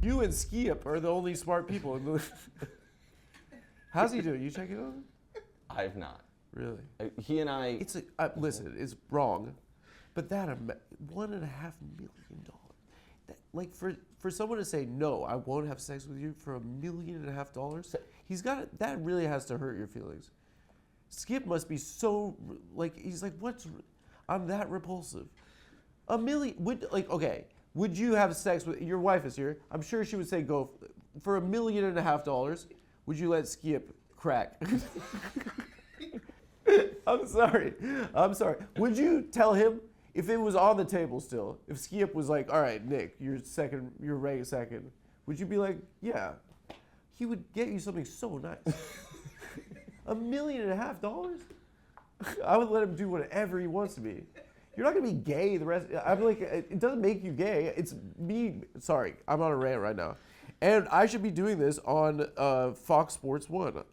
You and Skip are the only smart people. How's he doing? You checking on him? I've not. Really? He and I. It's listen, it's wrong, but that $1.5 million. That, like for someone to say no, I won't have sex with you for $1.5 million. He's got it. That really has to hurt your feelings. Skip must be so like he's like I'm that repulsive. $1 million would you have sex with your wife is here? I'm sure she would say go for $1.5 million. Would you let Skip crack? I'm sorry. Would you tell him if it was on the table still? If Skip was like, all right, Nick, you're ranked second. Would you be like, yeah? He would get you something so nice. $1.5 million? I would let him do whatever he wants to be. You're not gonna be gay the rest. I'm like, it doesn't make you gay. It's me. Sorry, I'm on a rant right now, and I should be doing this on Fox Sports 1.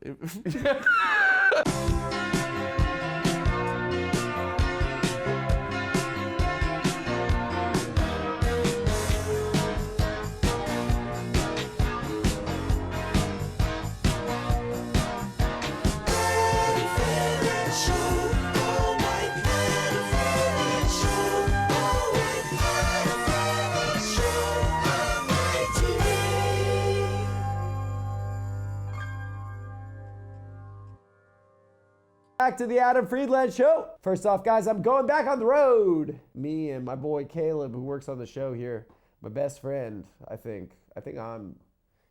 Back to the Adam Friedland Show. First off, guys, I'm going back on the road. Me and my boy Caleb, who works on the show here, my best friend, I think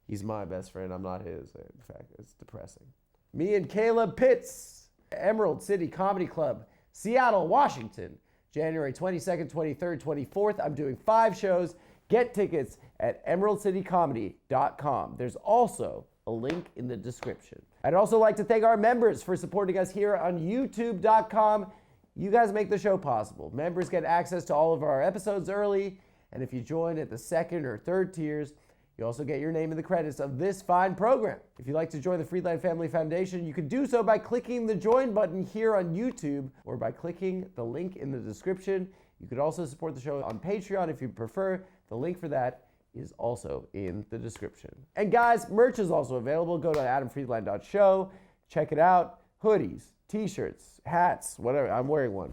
he's my best friend. I'm not his. In fact, it's depressing. Me and Caleb Pitts, Emerald City Comedy Club, Seattle, Washington, January 22nd, 23rd, 24th. I'm doing 5 shows. Get tickets at emeraldcitycomedy.com. There's also a link in the description. I'd also like to thank our members for supporting us here on youtube.com. You guys make the show possible. Members get access to all of our episodes early, and if you join at the 2nd or 3rd tiers, you also get your name in the credits of this fine program. If you'd like to join the Friedland Family Foundation, you can do so by clicking the join button here on YouTube or by clicking the link in the description. You could also support the show on Patreon if you prefer. The link for that is also in the description. And guys, merch is also available. Go to adamfriedland.show. Check it out. Hoodies, t-shirts, hats, whatever. I'm wearing one.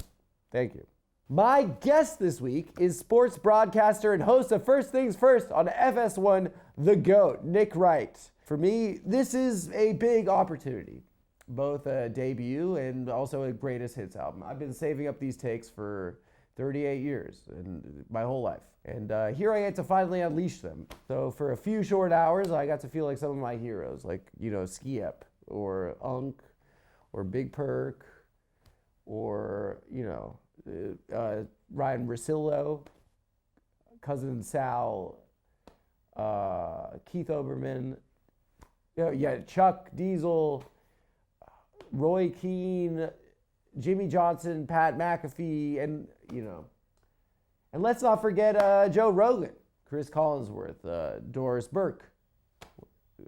Thank you. My guest this week is sports broadcaster and host of First Things First on FS1, the GOAT, Nick Wright. For me, this is a big opportunity, both a debut and also a greatest hits album. I've been saving up these takes for 38 years and my whole life. And here I get to finally unleash them. So for a few short hours, I got to feel like some of my heroes, like, Skiep or Unk or Big Perk or, Ryan Russillo, Cousin Sal, Keith Oberman, Chuck Diesel, Roy Keane, Jimmy Johnson, Pat McAfee, and, And let's not forget Joe Rogan, Chris Collinsworth, Doris Burke,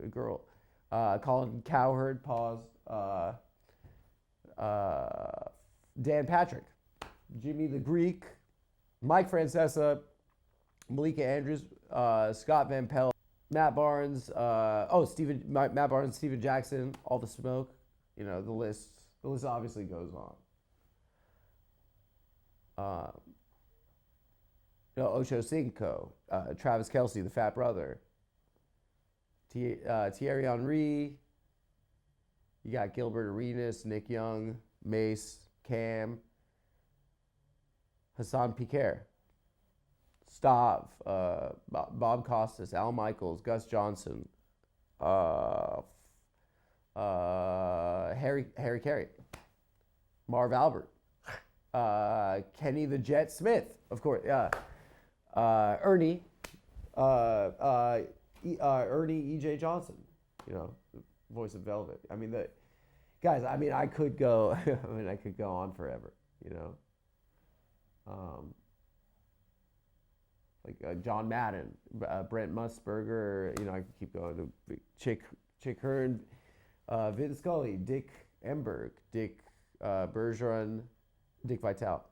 a girl, Colin Cowherd, pause, Dan Patrick, Jimmy the Greek, Mike Francesa, Malika Andrews, Scott Van Pelt, Matt Barnes, Matt Barnes, Steven Jackson, All the Smoke, the list obviously goes on. Ocho Cinco, Travis Kelce, the fat brother, Thierry Henry, you got Gilbert Arenas, Nick Young, Mace, Cam, Hassan Piquer, Stav, Bob Costas, Al Michaels, Gus Johnson, Harry Carey, Marv Albert, Kenny the Jet Smith, of course, Ernie E.J. Johnson, voice of Velvet. I could go. I could go on forever. John Madden, Brent Musburger. I could keep going. Chick Hearn, Vin Scully, Dick Emberg, Dick Bergeron, Dick Vitale,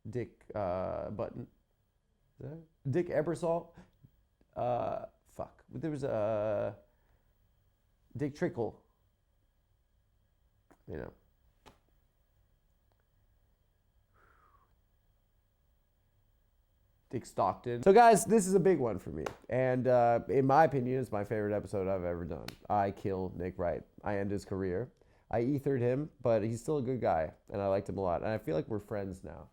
Dick Button. Dick Ebersol, fuck. There was a Dick Trickle. You know. Dick Stockton. So guys, this is a big one for me. And in my opinion, it's my favorite episode I've ever done. I kill Nick Wright. I end his career. I ethered him, but he's still a good guy. And I liked him a lot. And I feel like we're friends now.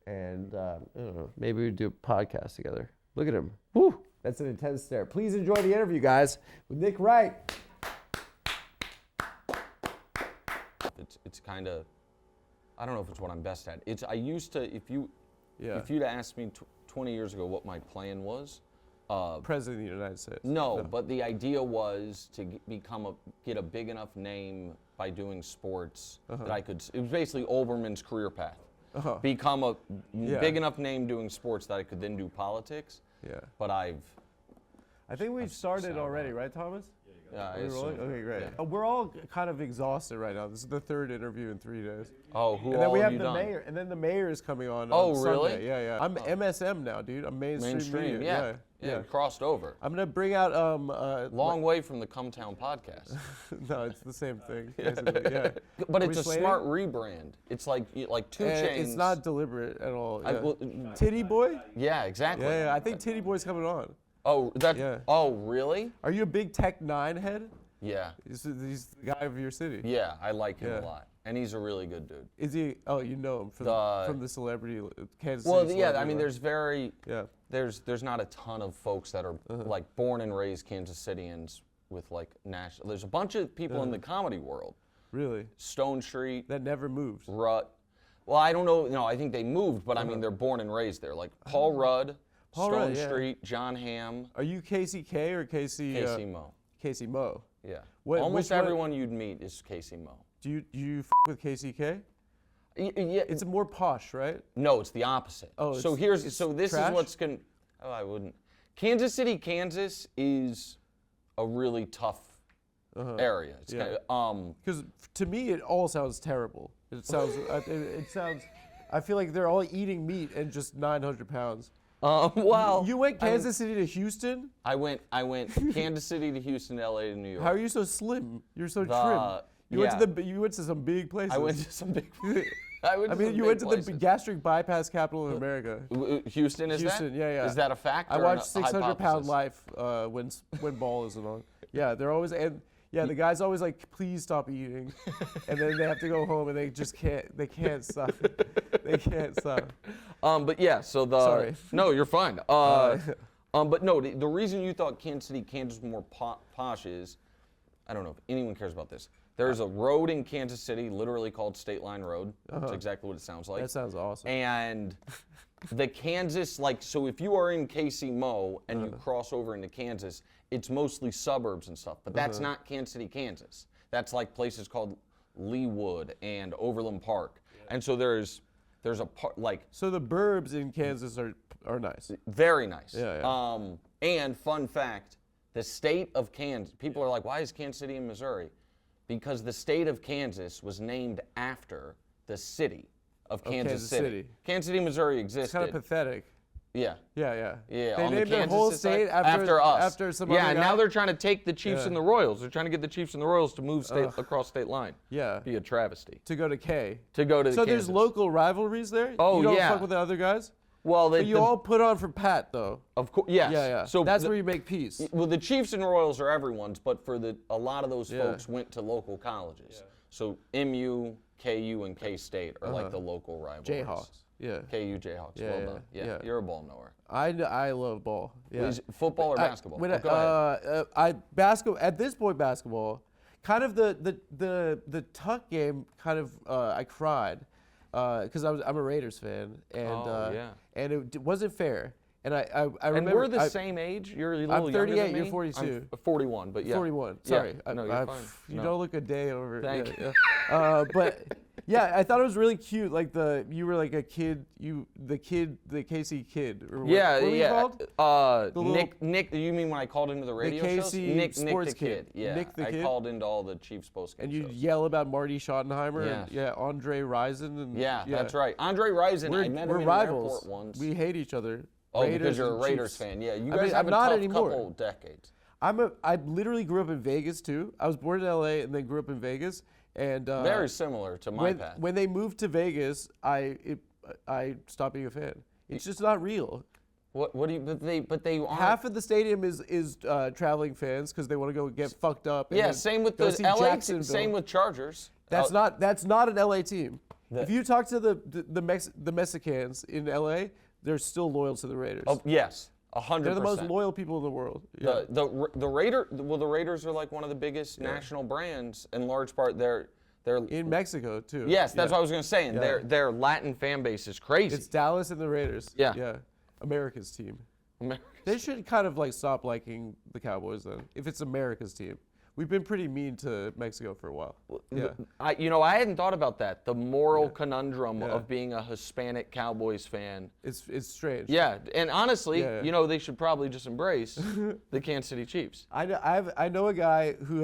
And I don't know, maybe we do a podcast together. Look at him. Woo! That's an intense stare. Please enjoy the interview, guys, with Nick Wright. It's kind of, I don't know if it's what I'm best at. I used to, if you'd asked me 20 years ago what my plan was. President of the United States. No, but the idea was to get a big enough name by doing sports that I could, it was basically Olbermann's career path. Become a big enough name doing sports that I could then do politics. Yeah. But I think we've started already, right, Thomas? Yeah, Okay, great. Yeah. We're all kind of exhausted right now. This is the third interview in 3 days. Oh, who and then all we have have you the done? mayor, and then the mayor is coming on. Oh, Sunday. really? Yeah. I'm MSM now, dude. I'm mainstream media. Yeah, crossed over. I'm gonna bring out Long way from the Come Town podcast. No, it's the same thing. Basically. Yeah. But Are it's we a slating? smart rebrand. It's like 2 Chainz. It's not deliberate at all. Yeah. Well, Titty Boy? yeah, exactly. Yeah. I think Titty Boy's coming on. Oh, that. Yeah. Oh, really? Are you a big Tech 9 head? Yeah. He's the guy of your city. Yeah, I like him a lot, and he's a really good dude. Is he? Oh, you know him from the celebrity Kansas Well, City. yeah. I mean, there's there's not a ton of folks that are like born and raised Kansas Cityans with like national. There's a bunch of people in the comedy world. Really? Stone Street. That never moved. Rut. Well, I don't know. No, I think they moved, but I mean, they're born and raised there. Like Paul Rudd, Stone Street, John Hamm. Are you KCK or KC? Casey Mo. Casey Mo. Yeah. What- Almost which one- everyone you'd meet is Casey Mo. Do you with KCK? Yeah. It's more posh, right? No, it's the opposite. Oh, so it's this trash? is what's going. Oh, I wouldn't. Kansas City, Kansas is a really tough area. It's Yeah. Because to me, it all sounds terrible. It sounds. it sounds. I feel like they're all eating meat and just 900 pounds. well, You went Kansas City to Houston? I went Kansas City to Houston, LA to New York. How are you so slim? You're so trim. You went to some big places. I went to some big. You went to the gastric bypass capital of America. Houston is Houston, that? yeah. Is that a fact? I or watched a 600 Pound hypothesis? Life when ball isn't on. Yeah, they're always the guy's always like, please stop eating, and then they have to go home and they just can't. They can't stop. They can't stop. But yeah, so Sorry. No, you're fine. But no, the reason you thought Kansas City, Kansas was more posh is, I don't know if anyone cares about this. There's a road in Kansas City, literally called State Line Road. That's exactly what it sounds like. That sounds awesome. And the Kansas, so if you are in KC Mo and you cross over into Kansas, it's mostly suburbs and stuff. But that's not Kansas City, Kansas. That's like places called Leawood and Overland Park. And so there's a part like. So the burbs in Kansas are nice. Very nice. Yeah. And fun fact, the state of Kansas, people are like, why is Kansas City in Missouri? Because the state of Kansas was named after the city of Kansas City. Kansas City, Missouri existed. It's kind of pathetic. Yeah. Yeah. Yeah, They on named the their Kansas whole side, state after us. After some yeah, other and guy? now they're trying to take the Chiefs Yeah. and the Royals. They're trying to get the Chiefs and the Royals to move across state line. Yeah. Be a travesty. To go to K. To go to So Kansas. there's local rivalries there? Oh, you don't yeah. fuck with the other guys? Well, But you all put on for Pat, though. of course, yes. Yeah. So that's where you make peace. Well, the Chiefs and Royals are everyone's, but for a lot of those Yeah. folks went to local colleges. So MU, KU, and K-State are like the local rivalries. Jayhawks. Yeah. KU Jayhawks. Yeah, Well yeah, done. Yeah, yeah. you're a ball knower. I love ball. Yeah. Is it football or basketball? When Go ahead. at this point basketball, kind of the Tuck game. Kind of I cried because I'm a Raiders fan and it wasn't fair. And I And remember we're the same age. You're a little I'm younger 38. than me. You're 42. I'm 41, but yeah. 41. Yeah. Sorry. No, you're fine. You No. don't look a day over. Thank you. But yeah, I thought it was really cute. Like you were like a kid. The KC kid. Or what, Yeah, what were you called? Nick. You mean when I called into the radio shows? KC Nick sports the kid. Yeah, Nick the I kid? called into all the Chiefs postgame And you shows. yell about Marty Schottenheimer Yeah. and Andre Rison and Yeah, that's right. Andre Rison, I met him we're in rivals. an airport once. We hate each other. Oh, because Raiders you're a and Raiders Chiefs. fan. Yeah, you I guys mean, have I'm a not tough anymore. couple decades. I literally grew up in Vegas too. I was born in LA and then grew up in Vegas. And Very similar to my path. when they moved to Vegas, I stopped being a fan. It's just not real. What do you? But they aren't. Half of the stadium is traveling fans because they want to go get fucked up. And Yeah, then same with go the see LA. Jacksonville. Same with Chargers. That's not an LA team. The- If you talk to the Mexicans in LA, they're still loyal to the Raiders. Oh yes, 100%. They're the most loyal people in the world. Yeah. The Raiders are like one of the biggest national brands. In large part, they're In Mexico too. yes, that's Yeah. what I was gonna say. And Yeah. their Latin fan base is crazy. It's Dallas and the Raiders. Yeah. Yeah. America's team. America- They should kind of like stop liking the Cowboys then. If it's America's team. We've been pretty mean to Mexico for a while. Yeah. I hadn't thought about that. The moral conundrum Yeah. of being a Hispanic Cowboys fan. It's strange. Yeah, and honestly, Yeah. they should probably just embrace the Kansas City Chiefs. I know a guy who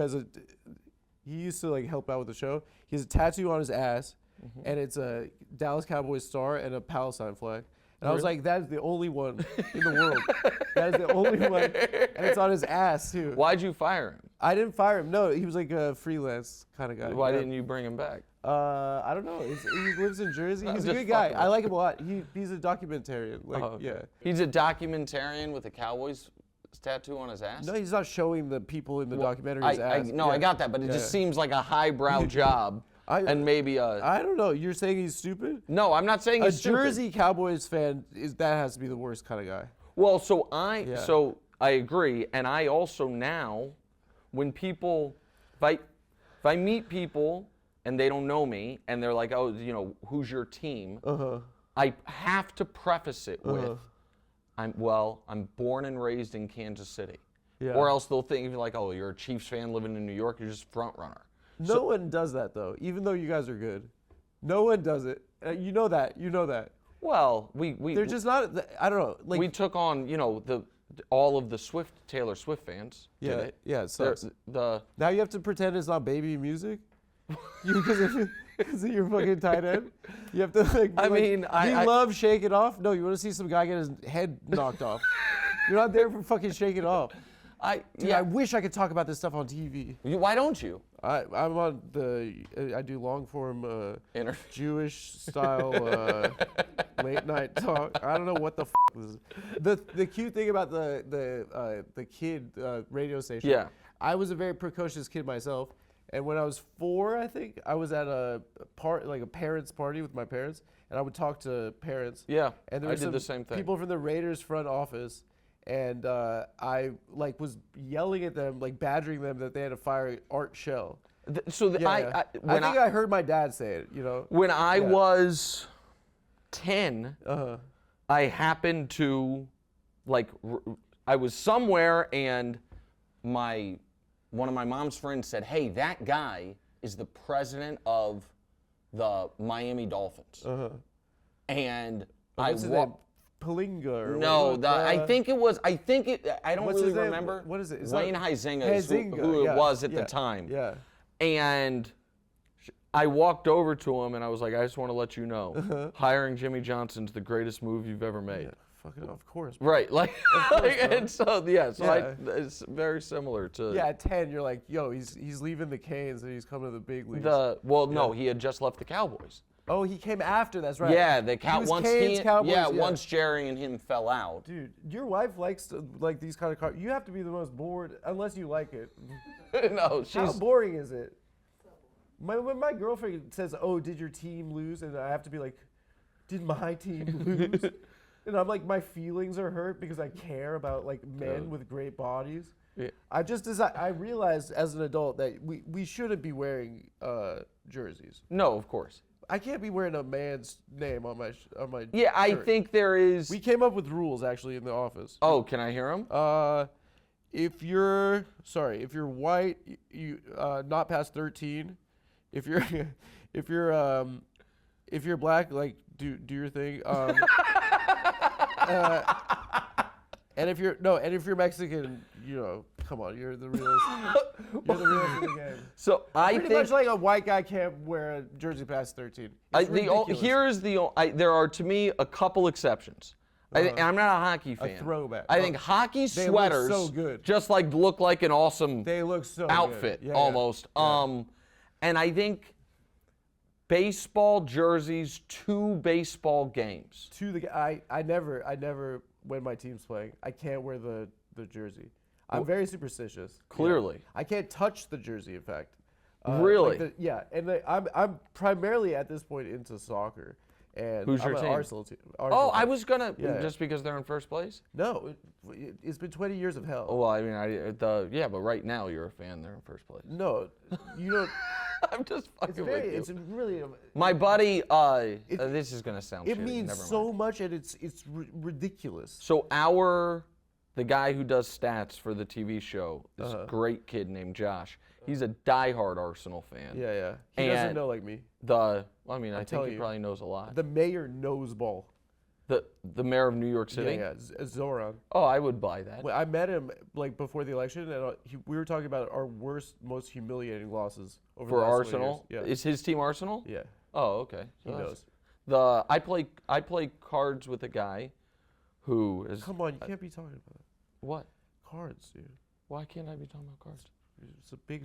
he used to like help out with the show. He has a tattoo on his ass, and it's a Dallas Cowboys star and a Palestine flag. And I was like, that is the only one in the world. That is the only one, and it's on his ass too. Why'd you fire him? I didn't fire him. No, he was like a freelance kind of guy. Why Yeah. didn't you bring him back? I don't know. He lives in Jersey. I'm He's a just good guy. fucking I with like him a lot. He's a documentarian. Like, Oh, okay. yeah. He's a documentarian with a Cowboys tattoo on his ass? No, he's not showing the people in the documentary I his ass. I got that, but it just seems like a highbrow job. And maybe I don't know. You're saying he's stupid? No, I'm not saying A he's stupid. Jersey Cowboys fan that has to be the worst kind of guy. Well, so Yeah. I agree, and I also now, when people, if I meet people and they don't know me and they're like, oh, who's your team? I have to preface it with, I'm born and raised in Kansas City, Yeah. or else they'll think like, oh, you're a Chiefs fan living in New York, you're just front runner. No one does that though, even though you guys are good. No one does it. You know that. You know that. Well, They're just not. I don't know. Like we took on all of the Taylor Swift fans. yeah, did it. yeah. It sucks. The Now you have to pretend it's not baby music. Because of your fucking tight end. You have to like. I mean, do I you love Shake It Off? No, you want to see some guy get his head knocked off. You're not there for fucking Shake It Off. Dude, I wish I could talk about this stuff on TV. Why don't you? I'm on I do long form Jewish style late night talk. I don't know what the this is. The cute thing about the kid radio station. Yeah. I was a very precocious kid myself, and when I was 4, I think I was at a parents' party with my parents, and I would talk to parents. Yeah, And there I were did some the same thing. people from the Raiders front office. And I was yelling at them, like badgering them that they had to fire Art Shell. I think I heard my dad say it. When I was 10, I happened to, I was somewhere and one of my mom's friends said, "Hey, that guy is the president of the Miami Dolphins," and What's his name? Palinga or No, what? I think it was. I don't What's really his name? remember. What is it? Is Wayne that- Huizinga is Huizinga, who yeah, it was at yeah, the time. Yeah. And I walked over to him and I was like, I just want to let you know, hiring Jimmy Johnson's the greatest move you've ever made. Yeah, fucking of course. Right, and so Yeah. it's very similar to Yeah, at 10, you're like, yo, he's leaving the Canes and he's coming to the big leagues. No, he had just left the Cowboys. Oh, he came after. That's right. Yeah, once Jerry and him fell out. Dude, your wife likes these kind of cars. You have to be the most bored unless you like it. No, How boring is it? When my girlfriend says, "Oh, did your team lose?" and I have to be like, "Did my team lose?" and I'm like, my feelings are hurt because I care about like men with great bodies. Yeah. I realized as an adult that we shouldn't be wearing jerseys. No, of course. I can't be wearing a man's name on my Yeah, I shirt. think there is. We came up with rules actually in the office. Oh, can I hear him? If you're white, you not past 13. If you're black, like do your thing. And if you're Mexican, come on, you're the realest. You're the realest in the game. So I Pretty think much like a white guy can't wear a jersey past 13. It's ridiculous. there are to me a couple exceptions. I'm not a hockey fan. throwback. I think hockey They sweaters look so good. just like look like an awesome They look so outfit good. Yeah, almost. Yeah. And I think baseball jerseys to baseball games. I never when my team's playing. I can't wear the jersey. I'm very superstitious. Clearly. Yeah. I can't touch the jersey. In fact. Really? Yeah, and I'm primarily at this point into soccer. And Who's I'm your an team? Arsenal team. Oh, I was gonna Yeah. just because they're in first place. No, it's been 20 years of hell. Oh, well, I mean, but right now you're a fan. They're in first place. No, you don't. I'm just fucking with you. It's really. My buddy, this is gonna sound. It shitty. means Never so mind. much, and it's ridiculous. So the guy who does stats for the TV show, this great kid named Josh. He's a diehard Arsenal fan. Yeah. He doesn't And know like me. I think telling he you. probably knows a lot. The mayor knows ball. The mayor of New York City. Yeah. Zoran. Oh, I would buy that. I met him like before the election, and we were talking about our worst, most humiliating losses over For the last 20 Arsenal. years. Yeah. Is his team Arsenal? Yeah. Oh, okay. He knows. I play cards with a guy who is. Come on, you can't be talking about What? cards, dude. Why can't I be talking about cards? It's a big.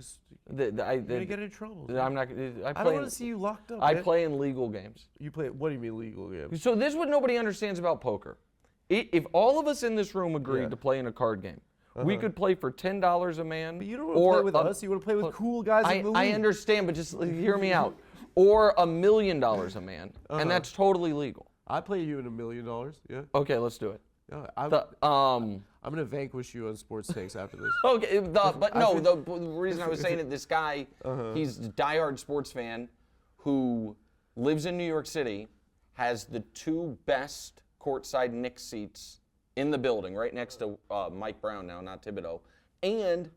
You're You're gonna get in trouble. dude. I'm not. I don't want to see you locked up. I man. play in legal games. You play. What do you mean legal games? So this is what nobody understands about poker. If all of us in this room agreed Yeah. to play in a card game, we could play for $10 a man. But you don't want to play with us. You want to play with cool guys in the league. I understand, but just hear me out. Or $1 million a man, and that's totally legal. I play you in $1 million. Yeah. Okay, let's do it. Yeah, I'm gonna vanquish you on sports takes after this. Okay, the reason I was saying it, this guy, he's a diehard sports fan who lives in New York City, has the 2 best courtside Knicks seats in the building, right next to Mike Brown now, not Thibodeau, and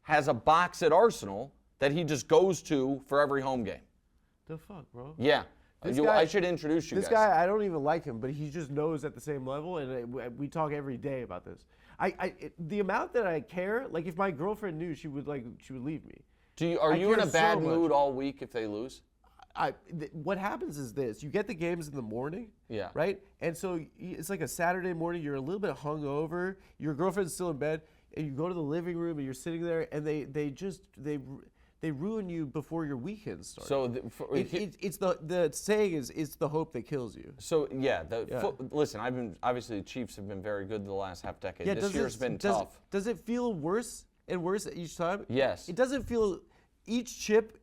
has a box at Arsenal that he just goes to for every home game. The fuck, bro? Yeah. guy- I should introduce you This guys. guy, I don't even like him, but he just knows at the same level, and we talk every day about this. The amount that I care, like if my girlfriend knew, she would leave me. Are I you in care a bad so much. mood all week if they lose? What happens is this: you get the games in the morning, Yeah. right? And so it's like a Saturday morning. You're a little bit hungover. Your girlfriend's still in bed, and you go to the living room, and you're sitting there, and they ruin you before your weekend starts. So it's the saying is it's the hope that kills you. So yeah, listen. Obviously the Chiefs have been very good the last half decade. Yeah, this year's been tough. Does it feel worse and worse each time? Yes. It doesn't feel each chip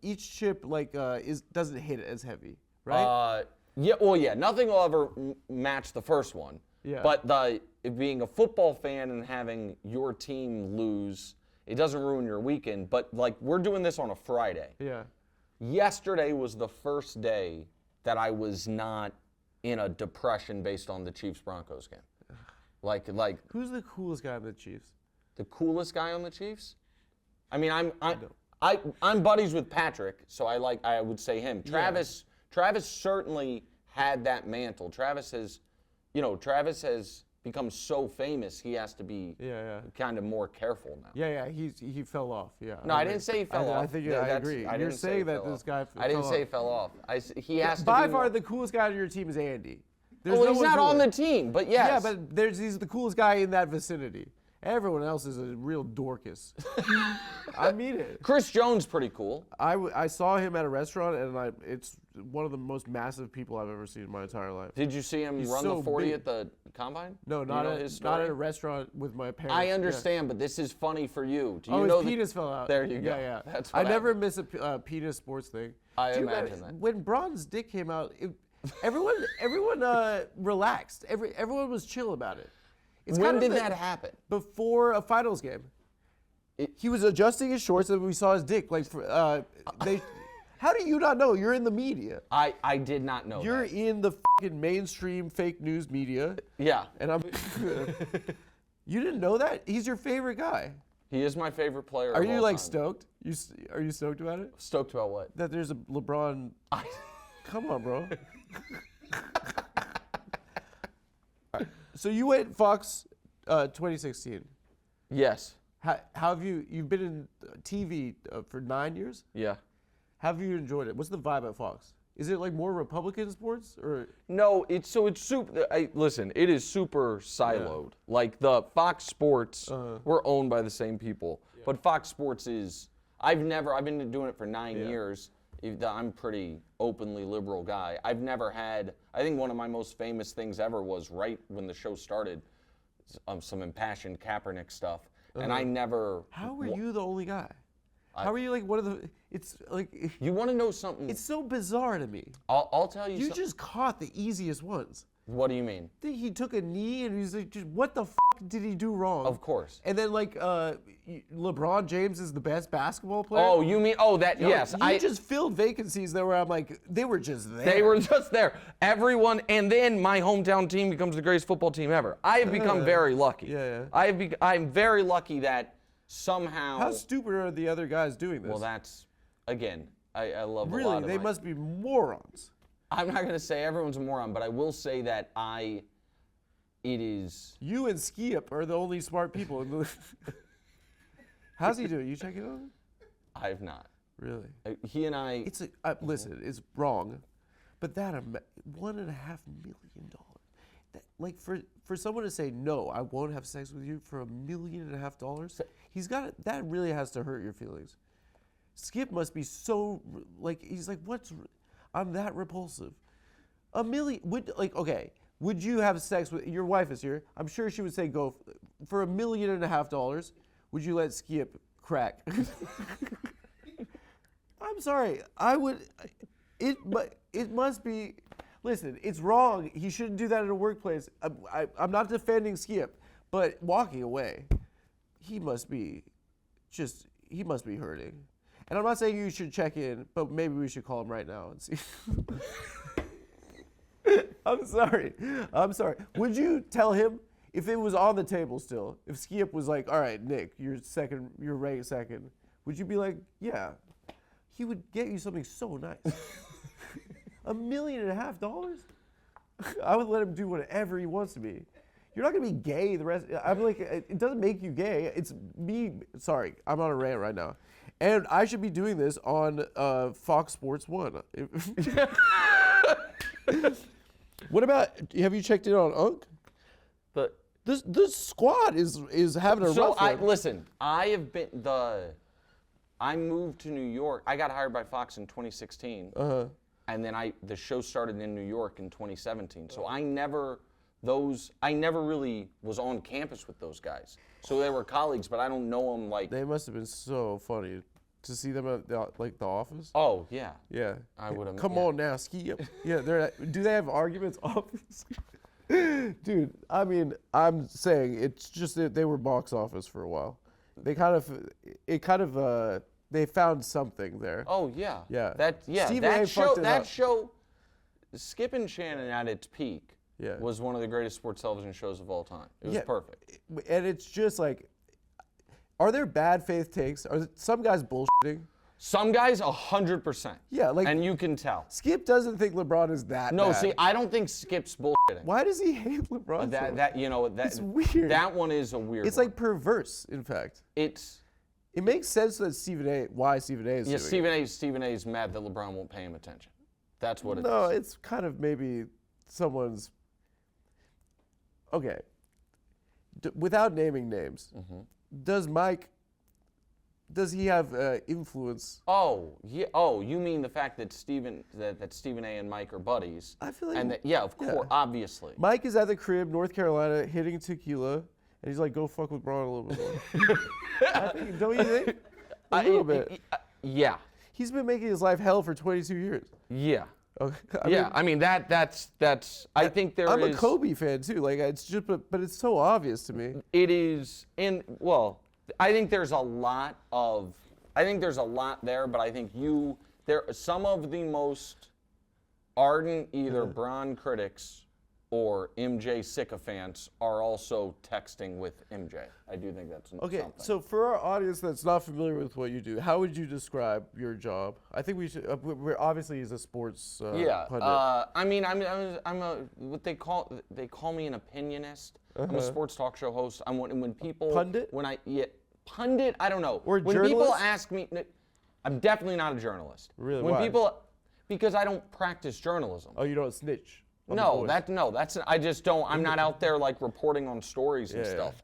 like doesn't hit as heavy, right? Yeah. Well, yeah. Nothing will ever match the first one. Yeah. But being a football fan and having your team lose, it doesn't ruin your weekend. But like we're doing this on a Friday. Yeah. Yesterday was the first day that I was not in a depression based on the Chiefs-Broncos game. Like Who's the coolest guy on the Chiefs? the coolest guy on the Chiefs? I mean, I'm buddies with Patrick, so I would say him. Travis certainly had that mantle. Travis has become so famous, he has to be kind of more careful now. Yeah, he fell off. Yeah. No, I didn't say he fell off. I think I agree. You're saying that this guy. I didn't say he fell off. He has to be By far, more- the coolest guy on your team is Andy. There's Well, no he's one not on cooler. the team, but yes. Yeah, but he's the coolest guy in that vicinity. Everyone else is a real dorcas. I mean it. Chris Jones pretty cool. I saw him at a restaurant, and it's one of the most massive people I've ever seen in my entire life. Did you see him He's run so the 40 big. at the combine? No, Do you know his story? not at a restaurant with my parents. I Yeah. understand, but this is funny for you. Do you Oh, know his penis fell out. There you go. Yeah. That's I what never miss a penis sports thing. I Dude, imagine that. When Bron's dick came out, everyone relaxed. Everyone was chill about it. It's When kind of did the- that happen? Before a finals game. He was adjusting his shorts and we saw his dick. How do you not know? You're in the media. I did not know You're that. in the fucking mainstream fake news media. Yeah. And I'm. You didn't know that? He's your favorite guy. He is my favorite player. Are of you all like time. stoked? Are you stoked about it? Stoked about what? That there's a LeBron. Come on, bro. So you went Fox 2016. Yes. How have you've been in TV for 9 years? Yeah. How have you enjoyed it? What's the vibe at Fox? Is it like more Republican sports or? No, it's super. Listen, it is super siloed. Like the Fox Sports, we're owned by the same people, but Fox Sports is. I've been doing it for 9 years. I'm pretty openly liberal guy. I've never had. I think one of my most famous things ever was right when the show started, some impassioned Kaepernick stuff, and I never. How were you the only guy? How are you like one of the? It's like. You want to know something? It's so bizarre to me. I'll tell you. You just caught the easiest ones. What do you mean? He took a knee and he's like, just what the f did he do wrong? Of course. And then like LeBron James is the best basketball player. Oh, you mean that? Yes. You just filled vacancies there where I'm like, they were just there. They were just there. Everyone, and then my hometown team becomes the greatest football team ever. I have become very lucky. Yeah. I'm very lucky that somehow. How stupid are the other guys doing this? Well, that's again. I love a lot really. of They my- must be morons. I'm not going to say everyone's a moron, but I will say that it is. You and Skiip are the only smart people in the. How's he doing? You checking on him? I've not. Really? He and I. It's listen, it's wrong, but that $1.5 million. That like for someone to say no, I won't have sex with you for $1.5 million. He's got it. That really has to hurt your feelings. Skip must be so like he's like I'm that repulsive. $1 million would you have sex with your wife is here? I'm sure she would say go for $1.5 million. Would you let Skip crack? I'm sorry. I would. It must be. Listen, it's wrong. He shouldn't do that in a workplace. I'm not defending Skip, but walking away, he must be hurting. And I'm not saying you should check in, but maybe we should call him right now and see. I'm sorry. Would you tell him if it was on the table still? If Skip was like, "All right, Nick, you're ranked second," would you be like, "Yeah"? He would get you something so nice. $1.5 million? I would let him do whatever he wants to be. You're not gonna be gay the rest. I'm like, it doesn't make you gay. It's me. Sorry, I'm on a rant right now, and I should be doing this on Fox Sports 1. What about? Have you checked in on Unk? But This squad is having a rough one. Listen. I moved to New York. I got hired by Fox in 2016. And then the show started in New York in 2017. So I never really was on campus with those guys. So they were colleagues, but I don't know them like. They must have been so funny to see them at the office. Oh yeah. Yeah. I would have. Come on now, ski up. Yeah, do they have arguments off? Dude, I mean, I'm saying it's just that they were box office for a while. They they found something there. Oh yeah. Yeah. Stephen A. fucked it up. Show, Skip and Shannon at its peak, was one of the greatest sports television shows of all time. It was perfect. And it's just like, are there bad faith takes? Are some guys bullshitting? Some guys 100%. Yeah, like. And you can tell. Skip doesn't think LeBron is that No, bad. see, I don't think Skip's bullshitting. Why does he hate LeBron? It's weird. That one is a weird. It's one. like perverse, in fact. It makes sense that why Stephen A. is doing it. Stephen A. is mad that LeBron won't pay him attention. That's what it is. No, it's kind of maybe someone's. Okay. Without naming names, does he have influence? Oh, yeah. Oh, you mean the fact that Stephen A. and Mike are buddies? I feel like. And of course, obviously. Mike is at the crib, North Carolina, hitting tequila, and he's like, "Go fuck with Bron a little bit more." Don't you think? A little bit. Yeah. He's been making his life hell for 22 years. Yeah. Okay. I mean that's. I think there is. I'm a Kobe fan too. Like it's just, but it's so obvious to me. It is, I think there's a lot there, but I think some of the most ardent either Bron critics or MJ sycophants are also texting with MJ. I do think that's something. So for our audience that's not familiar with what you do, how would you describe your job? I think we should. We're obviously he's a sports pundit. I mean, I'm a what they call me an opinionist. I'm a sports talk show host. When people Pundit? Pundit. I don't know. Or when journalist? people ask me, I'm definitely not a journalist. Really? When Why? Because I don't practice journalism. Oh, you don't snitch? on the No, boys? that's I just don't. I'm not out there like reporting on stories and stuff.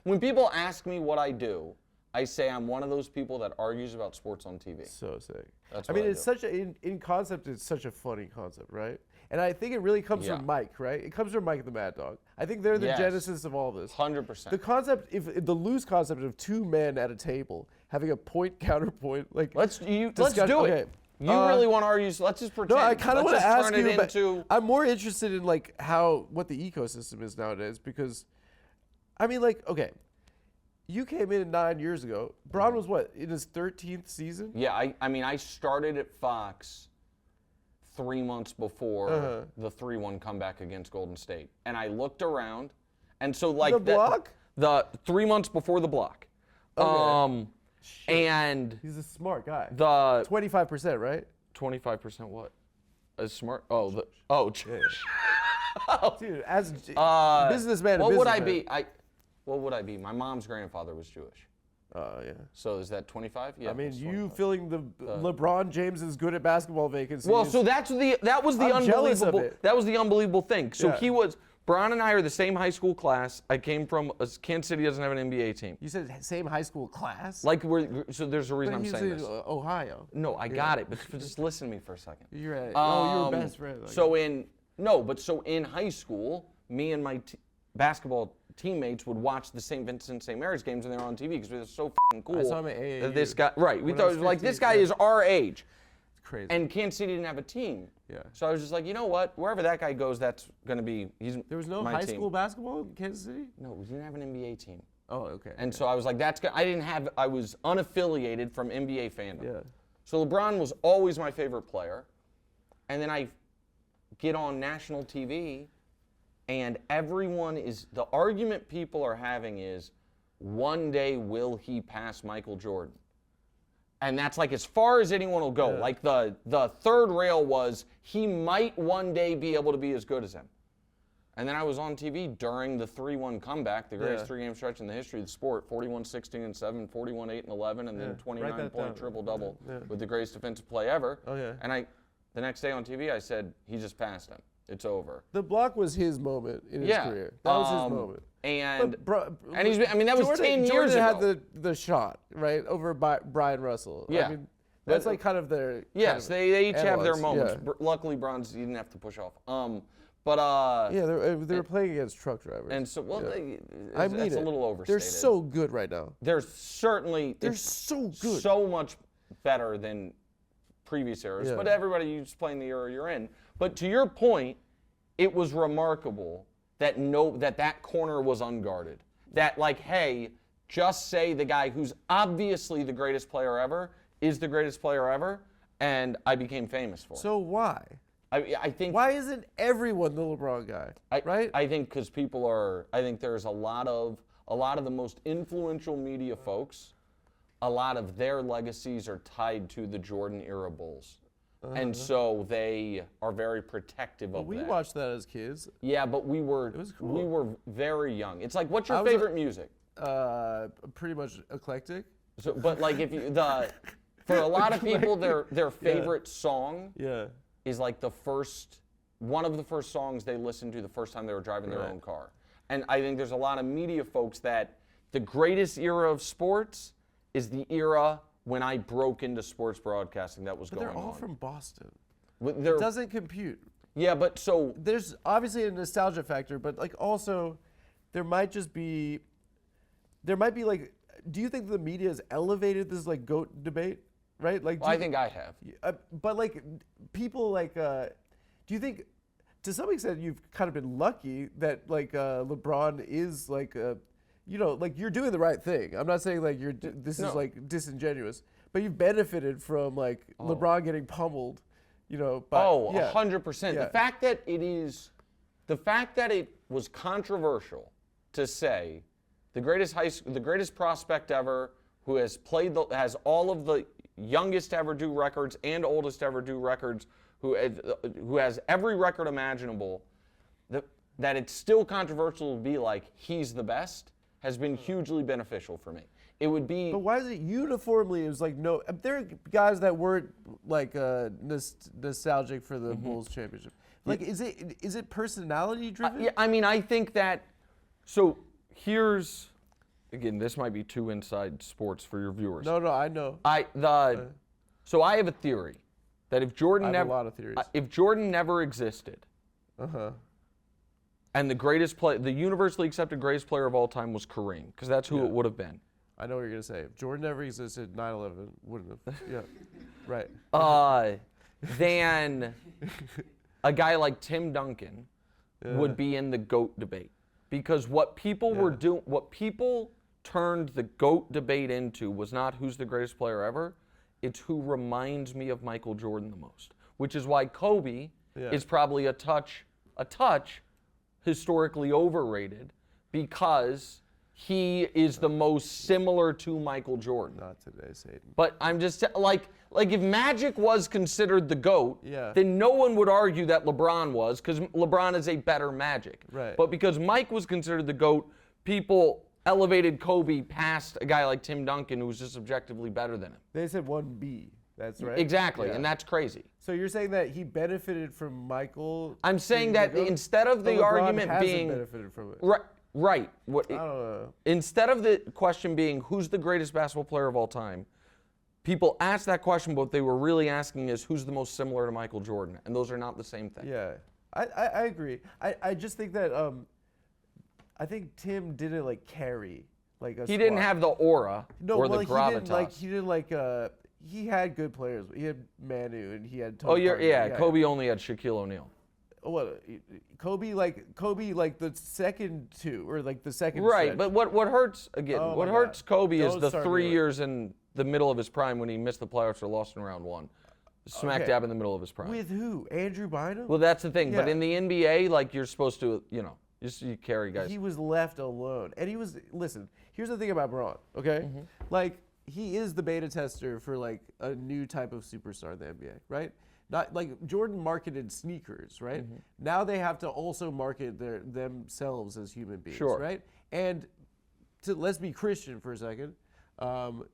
When people ask me what I do, I say I'm one of those people that argues about sports on TV. So sick. That's I mean, what I it's do. such a in concept. It's such a funny concept, right? And I think it really comes Yeah. from Mike, right? It comes from Mike the Mad Dog. I think they're the Yes. genesis of all this. 100%. The concept, if the loose concept of two men at a table having a point counterpoint, like Let's do discuss- it. okay. You really want to argue? So let's just pretend. No, I kind of want Let's to just ask turn you. it But into. I'm more interested in like what the ecosystem is nowadays because, I mean, like, okay, you came in 9 years ago. Bron was what, in his 13th season? Yeah, I mean, I started at Fox 3 months before the 3-1 comeback against Golden State, and I looked around, and so like The block? the 3 months before the block, Okay. and He's a smart guy. the 25%, right? 25% what? As smart? Dude, as businessman, What would I be? What would I be? My mom's grandfather was Jewish. Oh yeah. So is that 25? Yeah. I mean, that's you 25. filling the LeBron James is good at basketball vacancies. Well, so that was the I'm jealous of unbelievable. it. That was the unbelievable thing. So Yeah. Bron and I are the same high school class. I came from Kansas City doesn't have an NBA team. You said same high school class. Like so there's a reason But I'm he's saying in this. Ohio. No, I got it, but just listen to me for a second. You're right. You're Um, best friend. So in high school, me and my basketball teammates would watch the St. Vincent St. Mary's games when they were on TV because it was so fucking cool. I saw him at AAU. that this guy, right? We When I thought was it was like this 15, guy yeah. is our age, It's crazy. and Kansas City didn't have a team. Yeah. So I was just like, you know what? Wherever that guy goes, that's gonna be. There was no my high team. school basketball in Kansas City? No, we didn't have an NBA team. Oh, okay. And so I was like, that's good. I was unaffiliated from NBA fandom. Yeah. So LeBron was always my favorite player. And then I get on national TV, and the argument people are having is, one day will he pass Michael Jordan? And that's like as far as anyone will go. Yeah. Like the third rail was, he might one day be able to be as good as him. And then I was on TV during the 3-1 comeback, the greatest Yeah. three-game stretch in the history of the sport, 41-16-7, 41-8-11, and then Yeah. 29-point down. triple-double Yeah. with the greatest defensive play ever. Oh, yeah. And the next day on TV, I said, he just passed him. It's over. The block was his moment in his career. That was his moment. And But and he's been, I mean, that was Jordan, 10 years Jordan ago. had the shot, right, over Brian Russell. Yeah. I mean, that's like kind of their. Yes, they each have their analogs, moments. yeah. Luckily, Bronze, you didn't have to push off. Yeah, they were playing against truck drivers. And so, well, Yeah. that's mean a it. little overstated. They're so good right now. They're certainly They're it's so good. so much better than previous eras. Yeah. But everybody, you just playing the era you're in. But to your point, it was remarkable that that corner was unguarded. That like, hey, just say the guy who's obviously the greatest player ever is the greatest player ever, and I became famous for it. So why? I think Why isn't everyone the LeBron guy? Right? I think because I think there's a lot of the most influential media folks, a lot of their legacies are tied to the Jordan era Bulls. And so they are very protective of we that. watched that as kids. Yeah, but we were was cool. we were very young. It's like, what's your I was favorite music? Pretty much eclectic. So, but like if you for a lot of people their favorite song Yeah. is like one of the first songs they listened to the first time they were driving their Right. own car. And I think there's a lot of media folks that the greatest era of sports is the era when I broke into sports broadcasting that was But going they're all on. from Boston. They're- It doesn't compute. yeah, but so There's obviously a nostalgia factor, but like also there might be like, do you think the media has elevated this like GOAT debate? Right? Like, I think I have. but like people like, do you think to some extent you've kind of been lucky that like LeBron is like, like you're doing the right thing. I'm not saying like this is No. like disingenuous, but you've benefited from like LeBron getting pummeled, by, Oh, yeah. 100%. Yeah. The fact that it was controversial to say the greatest prospect ever who has has all of the youngest ever do records and oldest ever do records, who has every record imaginable, that it's still controversial to be like, he's the best. has been hugely beneficial for me. It would be. But why is it uniformly? It was like no. There are guys that weren't like nostalgic for the Bulls championship. Like, is it personality driven? Yeah, I mean, I think that. So here's, again, this might be too inside sports for your viewers. No, I know. So I have a theory that if Jordan I have never, a lot of theories. If Jordan never existed, and the universally accepted greatest player of all time was Kareem, because that's who it would have been. I know what you're gonna say. If Jordan never existed, 9/11 wouldn't have. Yeah, right. Then a guy like Tim Duncan would be in the GOAT debate, because what people were doing, what people turned the GOAT debate into was not who's the greatest player ever, it's who reminds me of Michael Jordan the most, which is why Kobe is probably a touch historically overrated, because he is the most similar to Michael Jordan. Not today, Satan. But I'm just like if Magic was considered the GOAT, Yeah. then no one would argue that LeBron was, because LeBron is a better Magic. Right. But because Mike was considered the GOAT, people elevated Kobe past a guy like Tim Duncan, who was just objectively better than him. They said 1B. That's right. Exactly, Yeah. and that's crazy. So you're saying that he benefited from Michael? I'm saying being the that GOAT? instead of But the LeBron I hasn't benefited from it. Right. I don't know. Instead of the question being who's the greatest basketball player of all time, people asked that question, but what they were really asking is who's the most similar to Michael Jordan, and those are not the same thing. Yeah, I agree. I just think that I think Tim didn't like carry like a. He didn't squad. have the aura or the gravitas. He didn't like. He had good players. He had Manu and he had. Oh, Tony Parker. yeah. Kobe only had Shaquille O'Neal. What? Kobe like the second two or like the second. Right, stretch. but what hurts again? Oh what my hurts God. Kobe is Don't the start 3 me years in the middle of his prime when he missed the playoffs or lost in round one, smack Okay. dab in the middle of his prime. With who? Andrew Bynum? Well, that's the thing. But Yeah. in the NBA, like you're supposed to, you carry guys. He was left alone. And he was, listen, here's the thing about Braun, okay? Like, he is the beta tester for, like, a new type of superstar in the NBA, right? Not like Jordan marketed sneakers, right? Now they have to also market themselves as human beings, Sure. right? And let's be Christian for a second. 100%,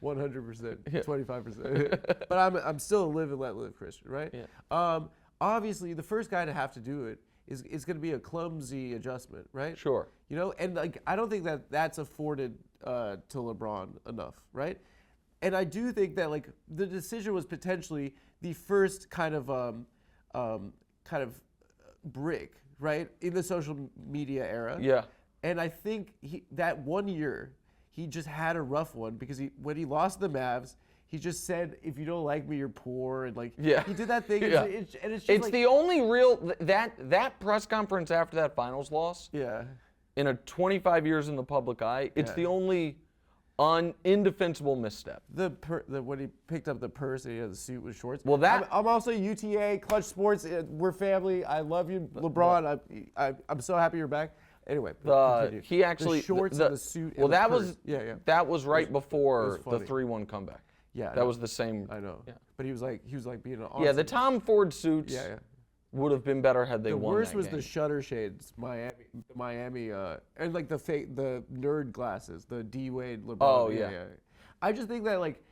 25%. But I'm still a live and let live Christian, right? Yeah. Obviously, the first guy to have to do it is going to be a clumsy adjustment, right? Sure. And like I don't think that that's afforded to LeBron enough, right? And I do think that like the decision was potentially the first kind of brick, right, in the social media era. Yeah. And I think that 1 year he just had a rough one because when he lost the Mavs, he just said, "If you don't like me, you're poor," and like he did that thing. Yeah. And it's just It's like, the only real that press conference after that finals loss. yeah. In a 25 years in the public eye, it's the only indefensible misstep. When he picked up the purse and he had the suit with shorts. Well, I'm also UTA Clutch Sports. We're family. I love you, LeBron. I'm so happy you're back. Anyway, continue. He actually the shorts and the suit. Well, and the that purse. was that was right before the funny. 3-1 comeback. Yeah, that was the same. I know. Yeah. But he was like being an Yeah, the Tom Ford suits would have been better had they The won worst that was game. the shutter shades, Miami, and like the nerd glasses, the D Wade LeBron. Oh, yeah. I just think that like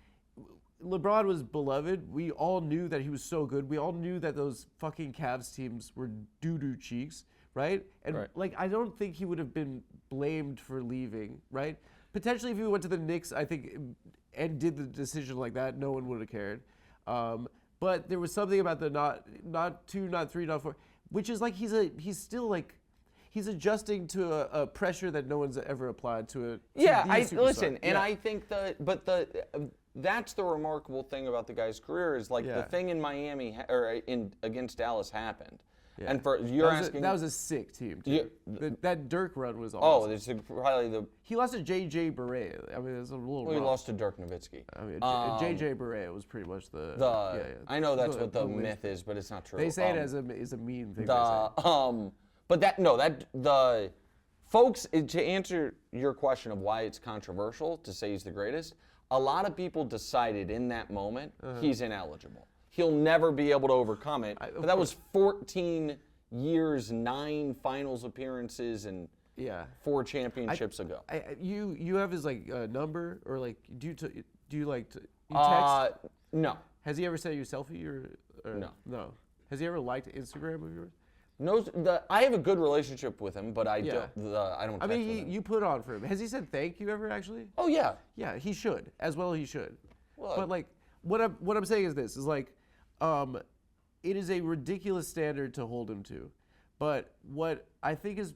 LeBron was beloved. We all knew that he was so good. We all knew that those fucking Cavs teams were doo-doo cheeks, right? And like I don't think he would have been blamed for leaving, right? Potentially if he went to the Knicks, I think, and did the decision like that, no one would have cared. But there was something about the not 2, not 3, not 4, which is like he's still like he's adjusting to a pressure that no one's ever applied to it. Listen, and I think that's the remarkable thing about the guy's career is like the thing in Miami against Dallas happened. Yeah. And that was a sick team too. That Dirk run was awesome. Oh, it's probably he lost to J.J. Barea. I mean, it's a little. Well, he lost to Dirk Nowitzki. I mean, J.J. Barea was pretty much the. I know that's what the myth is, but it's not true. They say it as a mean thing. But the folks, to answer your question of why it's controversial to say he's the greatest, a lot of people decided in that moment he's ineligible. He'll never be able to overcome it. But that was 14 years, 9 finals appearances, and Yeah. 4 championships ago. You have his like number, or like do you like to you text? No. Has he ever sent you a selfie or No. No. Has he ever liked Instagram of yours? No, I have a good relationship with him, but I Yeah. don't. I text mean, with him. you put on for him. Has he said thank you ever actually? Oh yeah. Yeah, he should as well. He should. Well, But like, what I'm saying is this: is like, it is a ridiculous standard to hold him to. But what I think is,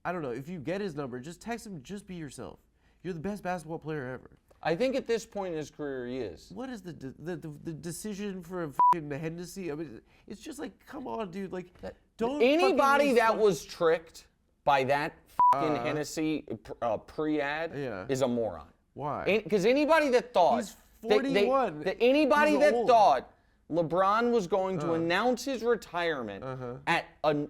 I don't know, if you get his number, just text him. Just be yourself. You're the best basketball player ever. I think at this point in his career he is. What is the decision for a fucking Hennessy? I mean, it's just like, come on, dude. Like, don't. Anybody fucking that was tricked by that fucking Hennessy pre-ad Yeah. is a moron. Why? Because anybody that thought He's 41. anybody He's that old. thought LeBron was going to announce his retirement at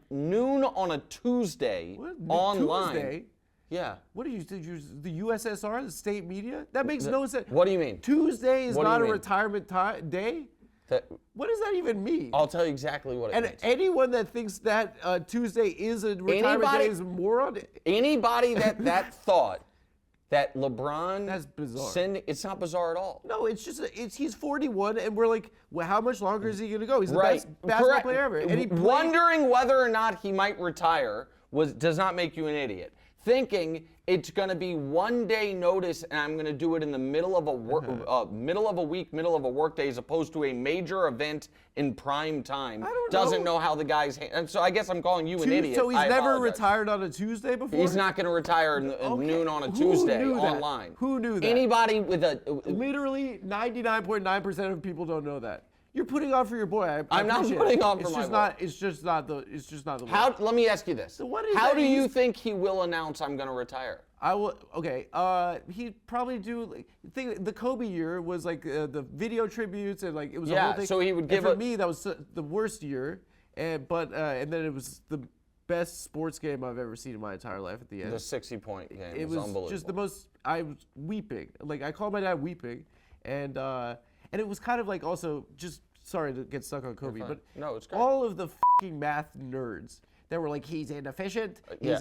noon on a Tuesday What? online. Tuesday? Yeah. What did you the USSR, the state media? That makes no sense. What do you mean? Tuesday is What do not you a mean? retirement day? That, What does that even mean? I'll tell you exactly what it And means. anyone that thinks that Tuesday is a retirement day is a moron. Anybody that thought that LeBron That's bizarre. it's not bizarre at all. No, it's just he's 41, and we're like, well, how much longer is he going to go? He's the Right. best basketball Correct. player ever. And he played- Wondering whether or not he might retire does not make you an idiot. Thinking it's going to be 1 day notice and I'm going to do it in the middle of a middle of a week, middle of a workday, as opposed to a major event in prime time. don't Doesn't know. know how the guys. And so I guess I'm calling you an idiot. So he's I never apologize. retired on a Tuesday before? He's not going to retire at Okay. noon on a Who Tuesday knew that? online. Who knew that? Anybody with a. Literally 99.9% of people don't know that. You're putting on for your boy. I'm not appreciate putting it. on for It's my just boy. not. It's just not the. It's just not the. How? Let me ask you this. So what is How that do you he's- think he will announce I'm going to retire? I will. Okay. He'd probably do. Like, the Kobe year was like the video tributes and like it was a Yeah, whole thing. so he would And give for a- me that was the worst year, and then it was the best sports game I've ever seen in my entire life. At the end, The 60-point game it was was unbelievable. just the most. I was weeping. Like I called my dad weeping, and it was kind of like also just sorry to get stuck on Kobe, fine. but No, it's great. all of the fucking math nerds that were like he's inefficient. Yeah.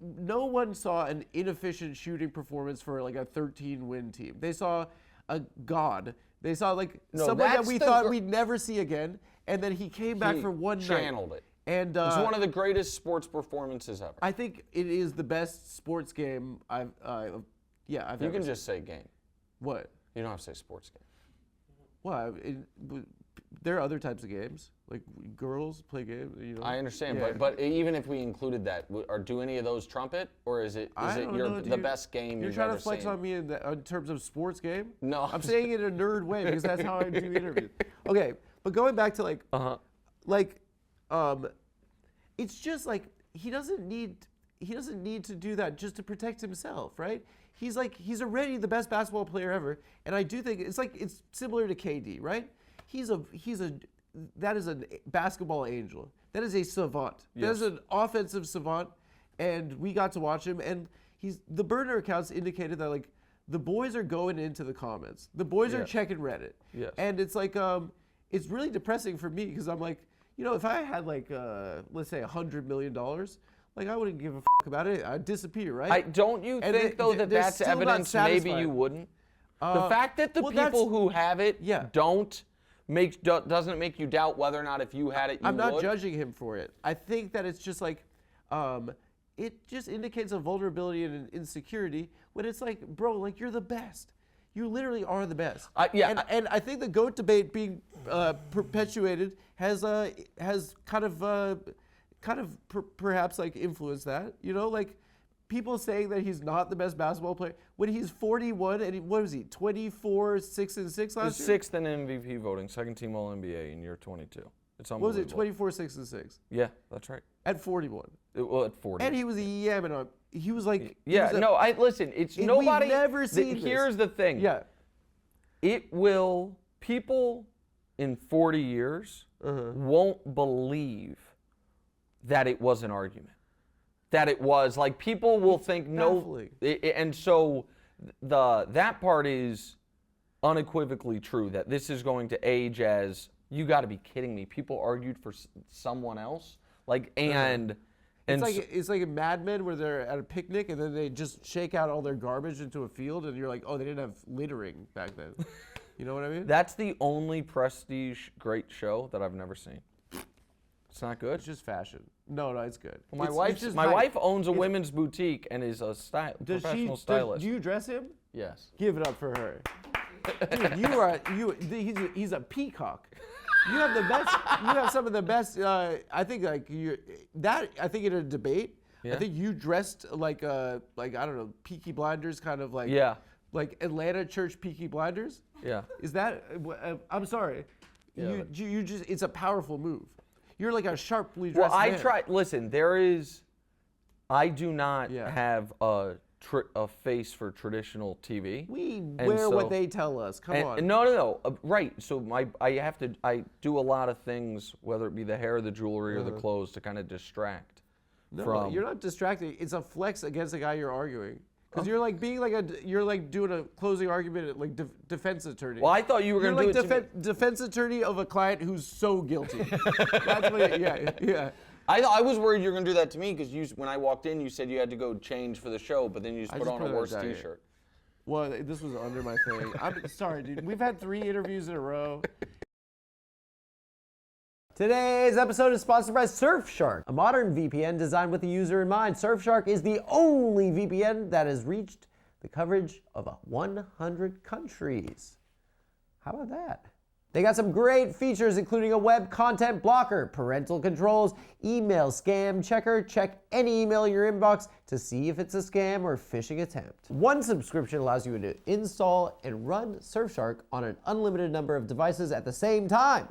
No one saw an inefficient shooting performance for like a 13-win team. They saw a god. They saw like No, someone that that's we the thought gr- we'd never see again, and then he came back He for one night. channeled it. And It's one of the greatest sports performances ever. I think it is the best sports game I've ever You can seen. just say game. What? You don't have to say sports game. Well, there are other types of games. Like girls play games. You know. I understand, Yeah. but even if we included that, do any of those trumpet, or is it I don't know, the dude. best game You're you've trying ever to flex seen? on me in terms of sports game? No. I'm saying it in a nerd way because that's how I do interviews. Okay, but going back to it's just like he doesn't need to do that just to protect himself, right? He's already the best basketball player ever, and I do think it's similar to KD, right? That is a basketball angel. That is a savant. That is an offensive savant, and we got to watch him. And the burner accounts indicated that like the boys are going into the comments. The boys are checking Reddit. Yes. And it's like it's really depressing for me because I'm like, if I had like let's say $100 million, like I wouldn't give a about it. I'd disappear, right? Don't you And think though they're that's still not evidence maybe satisfied. you wouldn't? The fact that the well, people who have it yeah. doesn't make you doubt whether or not if you had it you I'm not would? judging him for it. I think that it's just like, it just indicates a vulnerability and an insecurity when it's like, bro, like you're the best. You literally are the best. And I think the GOAT debate being perpetuated has kind of perhaps like influenced that. Like people saying that he's not the best basketball player when he's 41 and what was he 24, 6 and 6 last He's year? sixth in MVP voting, second team All NBA in year 22. It's What was unbelievable. it? 24, 6 and 6 Yeah, that's right. at 41. Well, at 40. And he was yamming on. He was like, Yeah, listen, it's We've nobody. never seen this. Here's the thing. Yeah. People in 40 years won't believe that it was an argument. That it was like people will think baffling. and so that part is unequivocally true that this is going to age as you got to be kidding me. People argued for someone else and And It's like in Mad Men where they're at a picnic and then they just shake out all their garbage into a field and you're like, oh, they didn't have littering back then. You know what I mean? that's the only prestige great show that I've never seen. It's not good. It's just fashion. No, it's good. Well, It's my hype. wife owns a women's boutique and is a professional stylist. Do you dress him? Yes. Give it up for her. Dude, he's a peacock. You have the best. You have some of the best. I think I think in a debate, Yeah. I think you dressed like I don't know, Peaky Blinders kind of like. Yeah. Like Atlanta church Peaky Blinders. Yeah. Is that? I'm sorry. Yeah, You just. It's a powerful move. You're like a sharply Well, dressed man. Listen, I do not have a face for traditional TV. We wear what they tell us. Come on. No. Right. So I do a lot of things, whether it be the hair, the jewelry, or the clothes, to kind of distract. No, you're not distracting. It's a flex against the guy you're arguing. Because you're like you're like doing a closing argument like defense attorney. Well, I thought you were going to do it to me. Defense attorney of a client who's so guilty. That's what. Yeah. I was worried you were going to do that to me because when I walked in, you said you had to go change for the show, but then you just put on a worse T-shirt. Well, this was under my thing. I'm sorry, dude. We've had 3 interviews in a row. Today's episode is sponsored by Surfshark, a modern VPN designed with the user in mind. Surfshark is the only VPN that has reached the coverage of 100 countries. How about that? They got some great features, including a web content blocker, parental controls, email scam checker. Check any email in your inbox to see if it's a scam or phishing attempt. One subscription allows you to install and run Surfshark on an unlimited number of devices at the same time.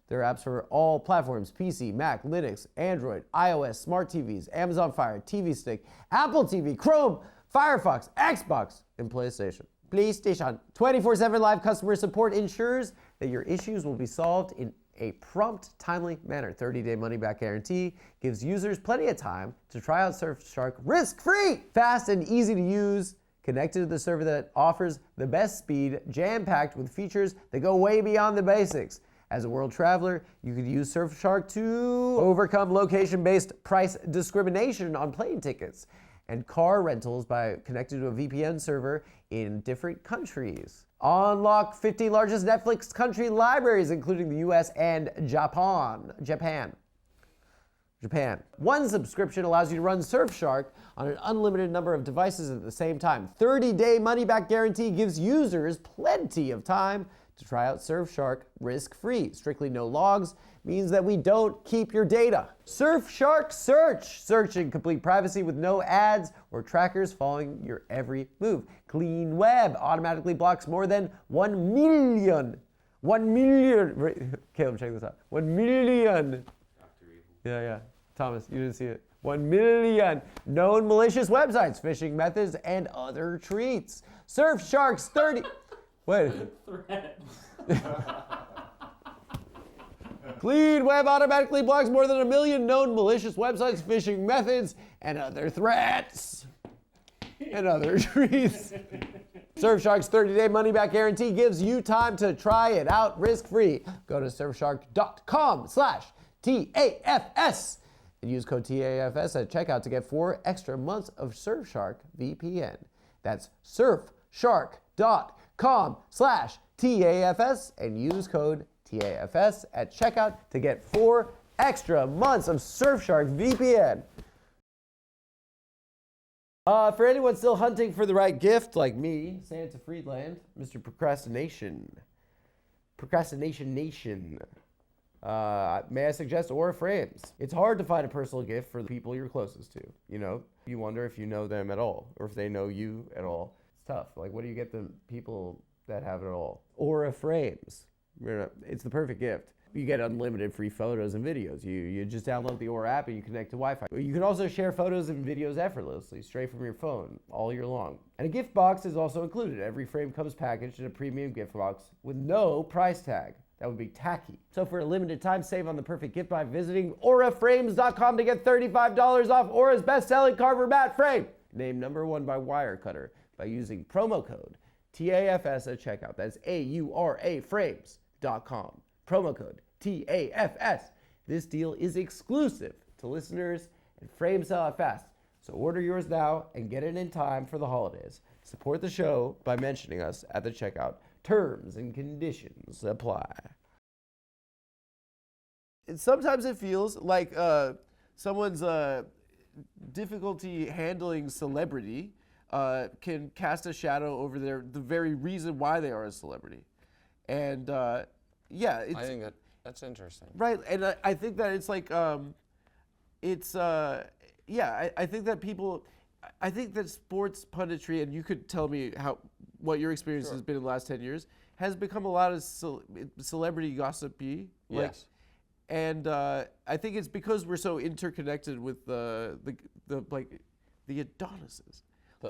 There are apps for all platforms: PC, Mac, Linux, Android, iOS, smart TVs, Amazon Fire, TV Stick, Apple TV, Chrome, Firefox, Xbox, and PlayStation. 24/7 live customer support ensures that your issues will be solved in a prompt, timely manner. 30-day money-back guarantee gives users plenty of time to try out Surfshark risk-free, fast and easy to use, connected to the server that offers the best speed, jam-packed with features that go way beyond the basics. As a world traveler, you could use Surfshark to overcome location-based price discrimination on plane tickets and car rentals by connecting to a VPN server in different countries. Unlock 50 largest Netflix country libraries, including the US and Japan. One subscription allows you to run Surfshark on an unlimited number of devices at the same time. 30-day money-back guarantee gives users plenty of time to try out Surfshark risk-free. Strictly no logs means that we don't keep your data. Surfshark Search. Search in complete privacy with no ads or trackers following your every move. Clean Web automatically blocks more than 1 million. Caleb, check this out. 1 million. Yeah. Thomas, you didn't see it. 1 million known malicious websites, phishing methods, and other treats. Surfshark's 30... Wait. Clean Web automatically blocks more than 1 million known malicious websites, phishing methods, and other threats. And other treats. Surfshark's 30-day money-back guarantee gives you time to try it out risk-free. Go to surfshark.com/TAFS and use code TAFS at checkout to get 4 extra months of Surfshark VPN. That's surfshark.com/TAFS and use code TAFS at checkout to get 4 extra months of Surfshark VPN. For anyone still hunting for the right gift, like me, Santa Friedland, Mr. Procrastination Nation, may I suggest Aura frames? It's hard to find a personal gift for the people you're closest to. You know, you wonder if you know them at all, or if they know you at all. It's tough. Like, what do you get the people that have it all? Aura frames. It's the perfect gift. You get unlimited free photos and videos. You just download the Aura app and you connect to Wi-Fi. You can also share photos and videos effortlessly, straight from your phone, all year long. And a gift box is also included. Every frame comes packaged in a premium gift box with no price tag. That would be tacky. So for a limited time, save on the perfect gift by visiting auraframes.com to get $35 off Aura's best-selling carver mat frame. Named #1 by Wirecutter by using promo code TAFS at checkout. That's AURA frames.com. Promo code TAFS. This deal is exclusive to listeners and frames sell out fast. So order yours now and get it in time for the holidays. Support the show by mentioning us at the checkout. Terms and conditions apply. Sometimes it feels like someone's difficulty handling celebrity can cast a shadow over the very reason why they are a celebrity. And yeah, I think that's interesting. Right, and I think that it's like, yeah, I think that people, I think that sports punditry, and you could tell me what your experience has been in the last 10 years, has become a lot of celebrity gossipy. Yes. And I think it's because we're so interconnected with the Adonises.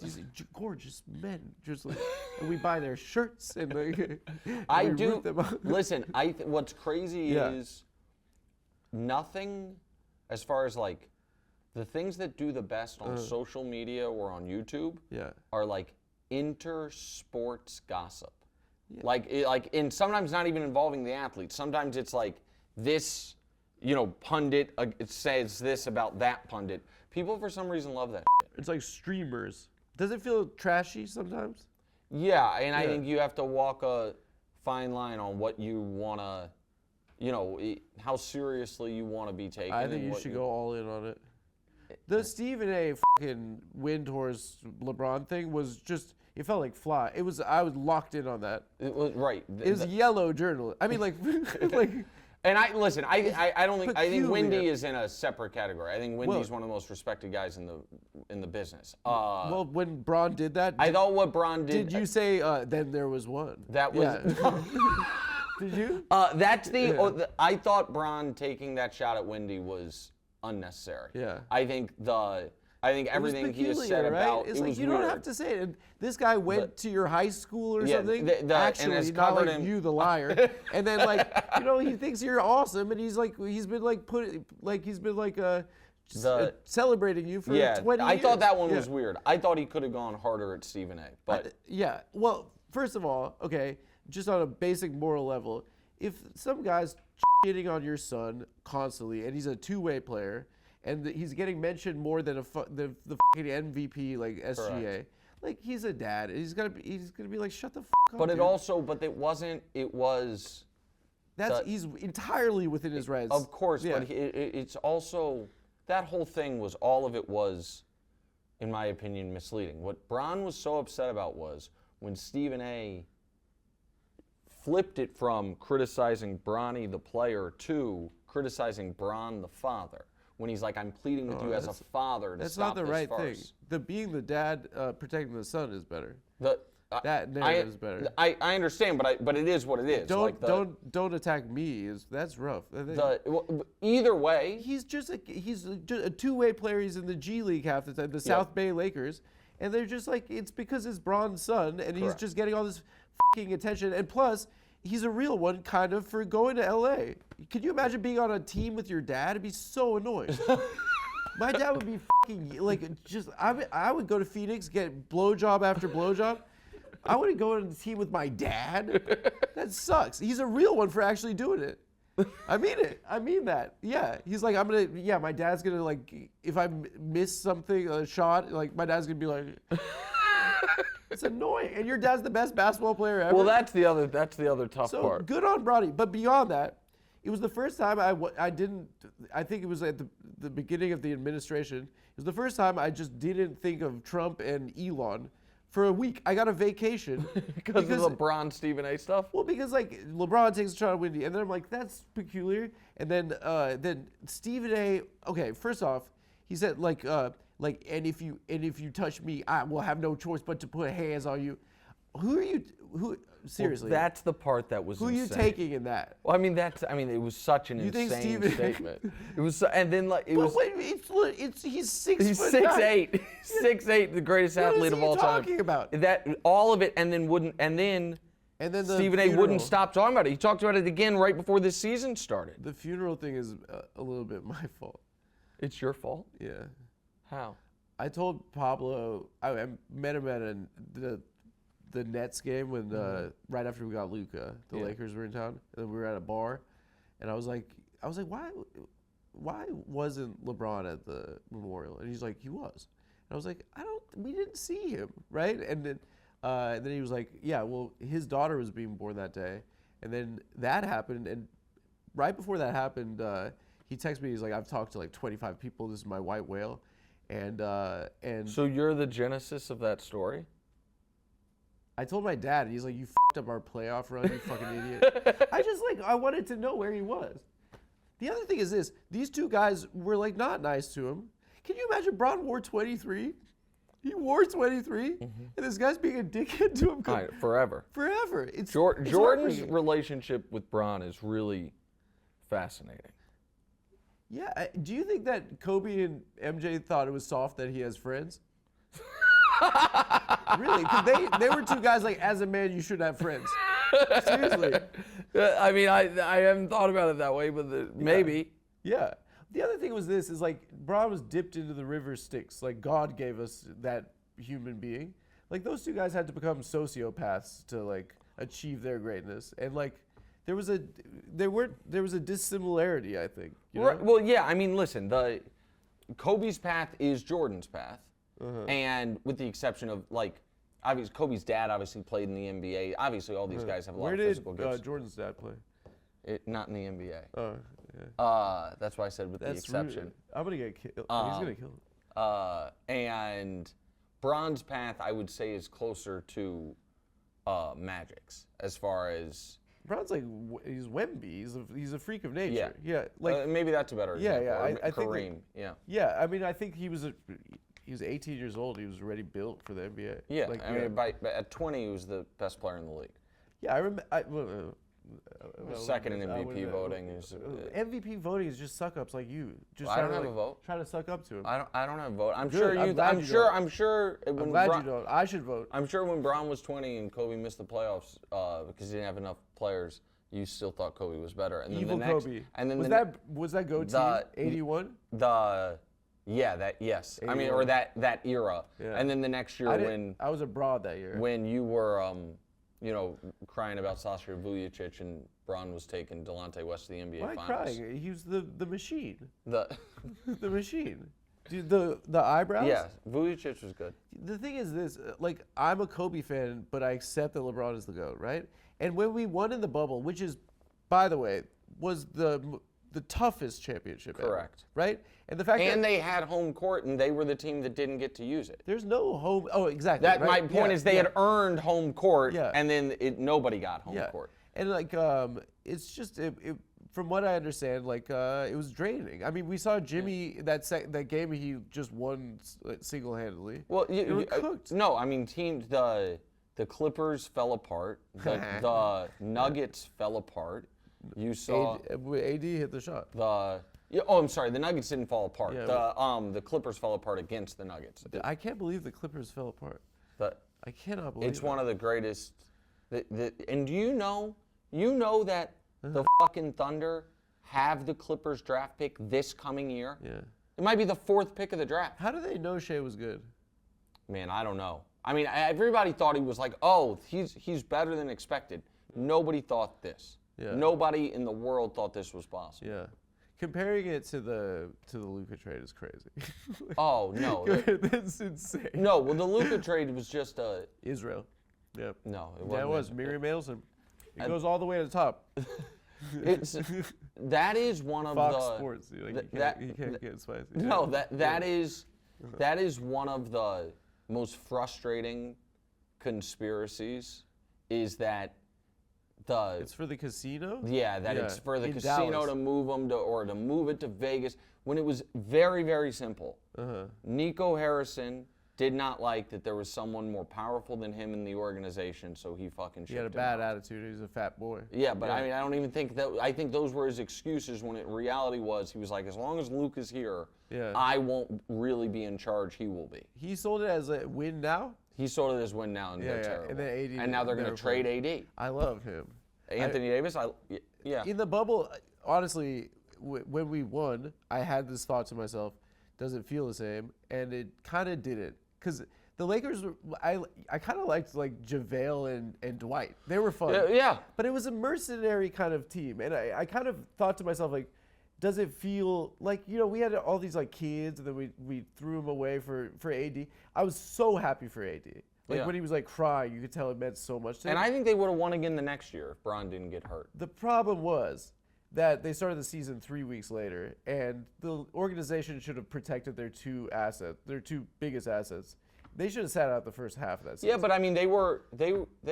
These gorgeous men, just like, and we buy their shirts and I we do. root them on. Listen, what's crazy is nothing as far as like the things that do the best on social media or on YouTube are like inter-sports gossip. Yeah. Like sometimes not even involving the athletes. Sometimes it's like this, pundit it says this about that pundit. People for some reason love that shit. It's like streamers. Does it feel trashy sometimes? Yeah, and I think you have to walk a fine line on what you want to, how seriously you want to be taken. I think you should go all in on it. The Stephen A. fucking Windhorse LeBron thing was just, it felt like fly. I was locked in on that. It was, right. It was yellow journalism. I mean, like, like. And I don't think, I think Wemby peculiar. is in a separate category. I think Wemby's one of the most respected guys in the business. Well, when Bron did that, I thought what Bron did. Did you say then there was one? That was. Yeah. Did you? That's I thought Bron taking that shot at Wendy was unnecessary. Yeah. I think everything he has said about it's it like was you weird. don't have to say it. And this guy went to your high school or something. and Actually, has not covered like him. you, the liar. And then he thinks you're awesome, and he's been celebrating you for 20 years. I thought that one was weird. I thought he could have gone harder at Stephen A. But yeah. Well, first of all, okay, just on a basic moral level, if some guy's shitting on your son constantly, and he's a two-way player, and he's getting mentioned more than the fucking MVP like SGA. Correct. Like he's a dad. He's gonna be like, shut the fuck up. But dude. it wasn't. It was. He's entirely within his rights. Of course, yeah. but it's also that whole thing was all of it was, in my opinion, misleading. What Bron was so upset about was when Stephen A. flipped it from criticizing Bronny the player to criticizing Bron the father. When he's like, I'm pleading with you as a father to That's stop not the this right farce. thing. Being the dad protecting the son is better. That narrative is better. I understand, but it is what it is. Don't attack me. That's rough. Either way, he's just a two-way player. He's in the G League half the time, the South Bay Lakers, and they're just like, it's because it's Bron's son, and he's just getting all this fucking attention. And plus, he's a real one, kind of, for going to LA. Could you imagine being on a team with your dad? It'd be so annoying. My dad would be fucking I would go to Phoenix, get blowjob after blowjob. I wouldn't go on a team with my dad. That sucks. He's a real one for actually doing it. I mean it. I mean that. Yeah. He's like, my dad's gonna, like, if I miss something, a shot, like, my dad's gonna be like, it's annoying. And your dad's the best basketball player ever. well, that's the other tough So part. good on Bronny. But beyond that, it was the first time I think it was at the beginning of the administration. It was the first time I just didn't think of Trump and Elon for a week. I got a vacation. because of the LeBron Stephen A. stuff? Well, because like LeBron takes a shot at Wendy, and then I'm like, that's peculiar. And then Stephen A. Okay, first off, he said and if you touch me, I will have no choice but to put hands on you. Who are you? Seriously? Well, that's the part that was. Who are you insane. taking in that? Well, it was such an insane statement. It was, and then like it was. Wait, he's 6 He's foot 6'8", 6'8", the greatest athlete of all time. What is he talking about? That all of it, and then the Stephen A. wouldn't stop talking about it. He talked about it again right before this season started. The funeral thing is a little bit my fault. It's your fault. Yeah. How? I told Pablo I met him at the Nets game when right after we got Luka, the Lakers were in town, and we were at a bar, and I was like, why? why wasn't LeBron at the memorial? And he's like, he was. And I was like, we didn't see him, right? And then he was like, yeah, well, his daughter was being born that day. And then that happened, and right before that happened, he texted me, he's like, I've talked to like 25 people, this is my white whale. And So you're the genesis of that story? I told my dad, and he's like, you f***ed up our playoff run, you fucking idiot. I wanted to know where he was. The other thing is this, these two guys were like not nice to him. Can you imagine Bron wore 23? He wore 23, and this guy's being a dickhead to him All right, forever. forever. It's Jordan's heartbreaking. relationship with Bron is really fascinating. Yeah, do you think that Kobe and MJ thought it was soft that he has friends? Really? 'Cause they were two guys like, as a man, you should have friends. Seriously. I mean, I haven't thought about it that way, but maybe. Yeah. The other thing was this, is like, Bron was dipped into the river Styx. Like, God gave us that human being. Like, those two guys had to become sociopaths to, like, achieve their greatness. And, like, there was a dissimilarity, I think. You know? Right, Well, yeah, I mean, listen, Kobe's path is Jordan's path. And with the exception of, like, obviously, Kobe's dad obviously played in the NBA. Obviously, all these guys have a lot Where of did physical gifts. Jordan's dad play? Not in the NBA. Oh, yeah. That's why I said with the That's exception. rude. I'm going to get killed. He's going to kill him. And Bron's path, I would say, is closer to Magic's as far as. Bron's like, he's Wemby. He's a freak of nature. Yeah. Yeah. Like, Maybe that's a better example. yeah, Or I think Kareem. Yeah. yeah, I mean, I think he was 18 years old. He was already built for the NBA. Yeah. Like, I mean, at 20, he was the best player in the league. Yeah, I remember. Second in MVP voting is. MVP voting is just suck ups like you. Just I trying don't to, have like, a vote. Trying to suck up to him. I don't have a vote. I'm Good. sure you. I'm glad I'm you sure. don't. I'm sure. I'm glad you don't. I should vote. I'm sure when Bron was 20 and Kobe missed the playoffs because he didn't have enough players, you still thought Kobe was better. And then Evil the next, Kobe. And then was that go the- team 81? Yes. I mean, 81. or that era. Yeah. And then the next year I was abroad that year. when you were crying about Sasha Vujacic and Bron was taking Delonte West to the NBA Why Finals. crying? He was the machine. The The machine. Dude, the eyebrows. yeah, Vujacic was good. The thing is this, like, I'm a Kobe fan, but I accept that LeBron is the GOAT, right? And when we won in the bubble, which is, by the way, was the toughest championship ever, Correct. right? And the fact And that they had home court, and they were the team that didn't get to use it. there's no home. Oh, exactly. That right? my point Yeah, is they yeah, had earned home court, Yeah. and then nobody got home yeah. court. And like, it's just from what I understand, like, it was draining. I mean, we saw Jimmy that game he just won single-handedly. Well, They were cooked. No, I mean the Clippers fell apart. The Nuggets fell apart. You saw AD hit the shot. I'm sorry. The Nuggets didn't fall apart. Yeah, The Clippers fell apart against the Nuggets. I can't believe the Clippers fell apart. I cannot believe It's it. one of the greatest. And do you know that the fucking Thunder have the Clippers draft pick this coming year? Yeah. It might be the 4th pick of the draft. How do they know Shea was good? Man, I don't know. I mean, everybody thought he was like, oh, he's better than expected. Nobody thought this. Yeah. Nobody in the world thought this was possible. Yeah. Comparing it to the Luka trade is crazy. Oh no, That's insane. no. Well, the Luka trade was just a Israel. Yep. no. It Yeah, wasn't. it was. Miriam Adelson. It goes all the way to the top. That is one of Fox the Sports. You, you can't get spicy. No, that is one of the most frustrating conspiracies. Is that It's for the casino? it's for the in casino Dallas. to move them to move it to Vegas when it was very, very simple. Nico Harrison did not like that there was someone more powerful than him in the organization, so he fucking shipped He had a him bad out. attitude. He's a fat boy. Yeah, but I mean, I don't even think that. I think those were his excuses when reality was he was like, as long as Luke is here, Yeah. I won't really be in charge. He will be. He sold it as a win now? He sold it as win now, and they're Yeah, terrible. and then AD and now they're going never to trade AD. I love him. Anthony Davis, yeah. In the bubble, honestly, when we won, I had this thought to myself, does it feel the same? And it kind of didn't. Because the Lakers, I kind of liked like JaVale and Dwight. They were fun. Yeah. But it was a mercenary kind of team. And I kind of thought to myself, like, does it feel like, we had all these like kids and then we threw them away for AD. I was so happy for AD. Like when he was like crying, you could tell it meant so much to him. And I think they would have won again the next year if Bron didn't get hurt. The problem was that they started the season 3 weeks later, and the organization should have protected their two biggest assets. They should have sat out the first half of that season. Yeah, but I mean, they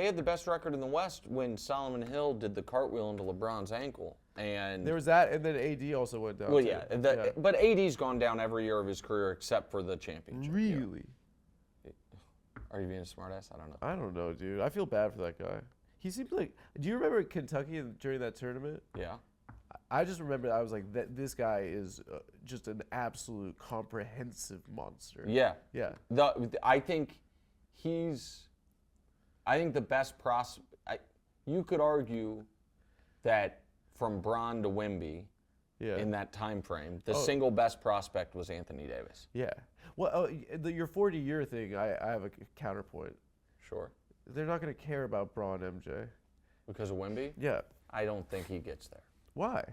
had the best record in the West when Solomon Hill did the cartwheel into LeBron's ankle, and there was that, and then AD also went down. well, too. yeah, but AD's gone down every year of his career except for the championship. Really? Are you being a smartass? I don't know. I don't know, dude. I feel bad for that guy. He seemed like. Do you remember Kentucky during that tournament? Yeah. I just remember I was like, this guy is just an absolute comprehensive monster. Yeah. Yeah. I think the best you could argue that from Bron to Wemby in that time frame, the single best prospect was Anthony Davis. Yeah. Well, your 40-year thing, I have a counterpoint. Sure. They're not going to care about Bron MJ. Because of Wemby? Yeah. I don't think he gets there. Why?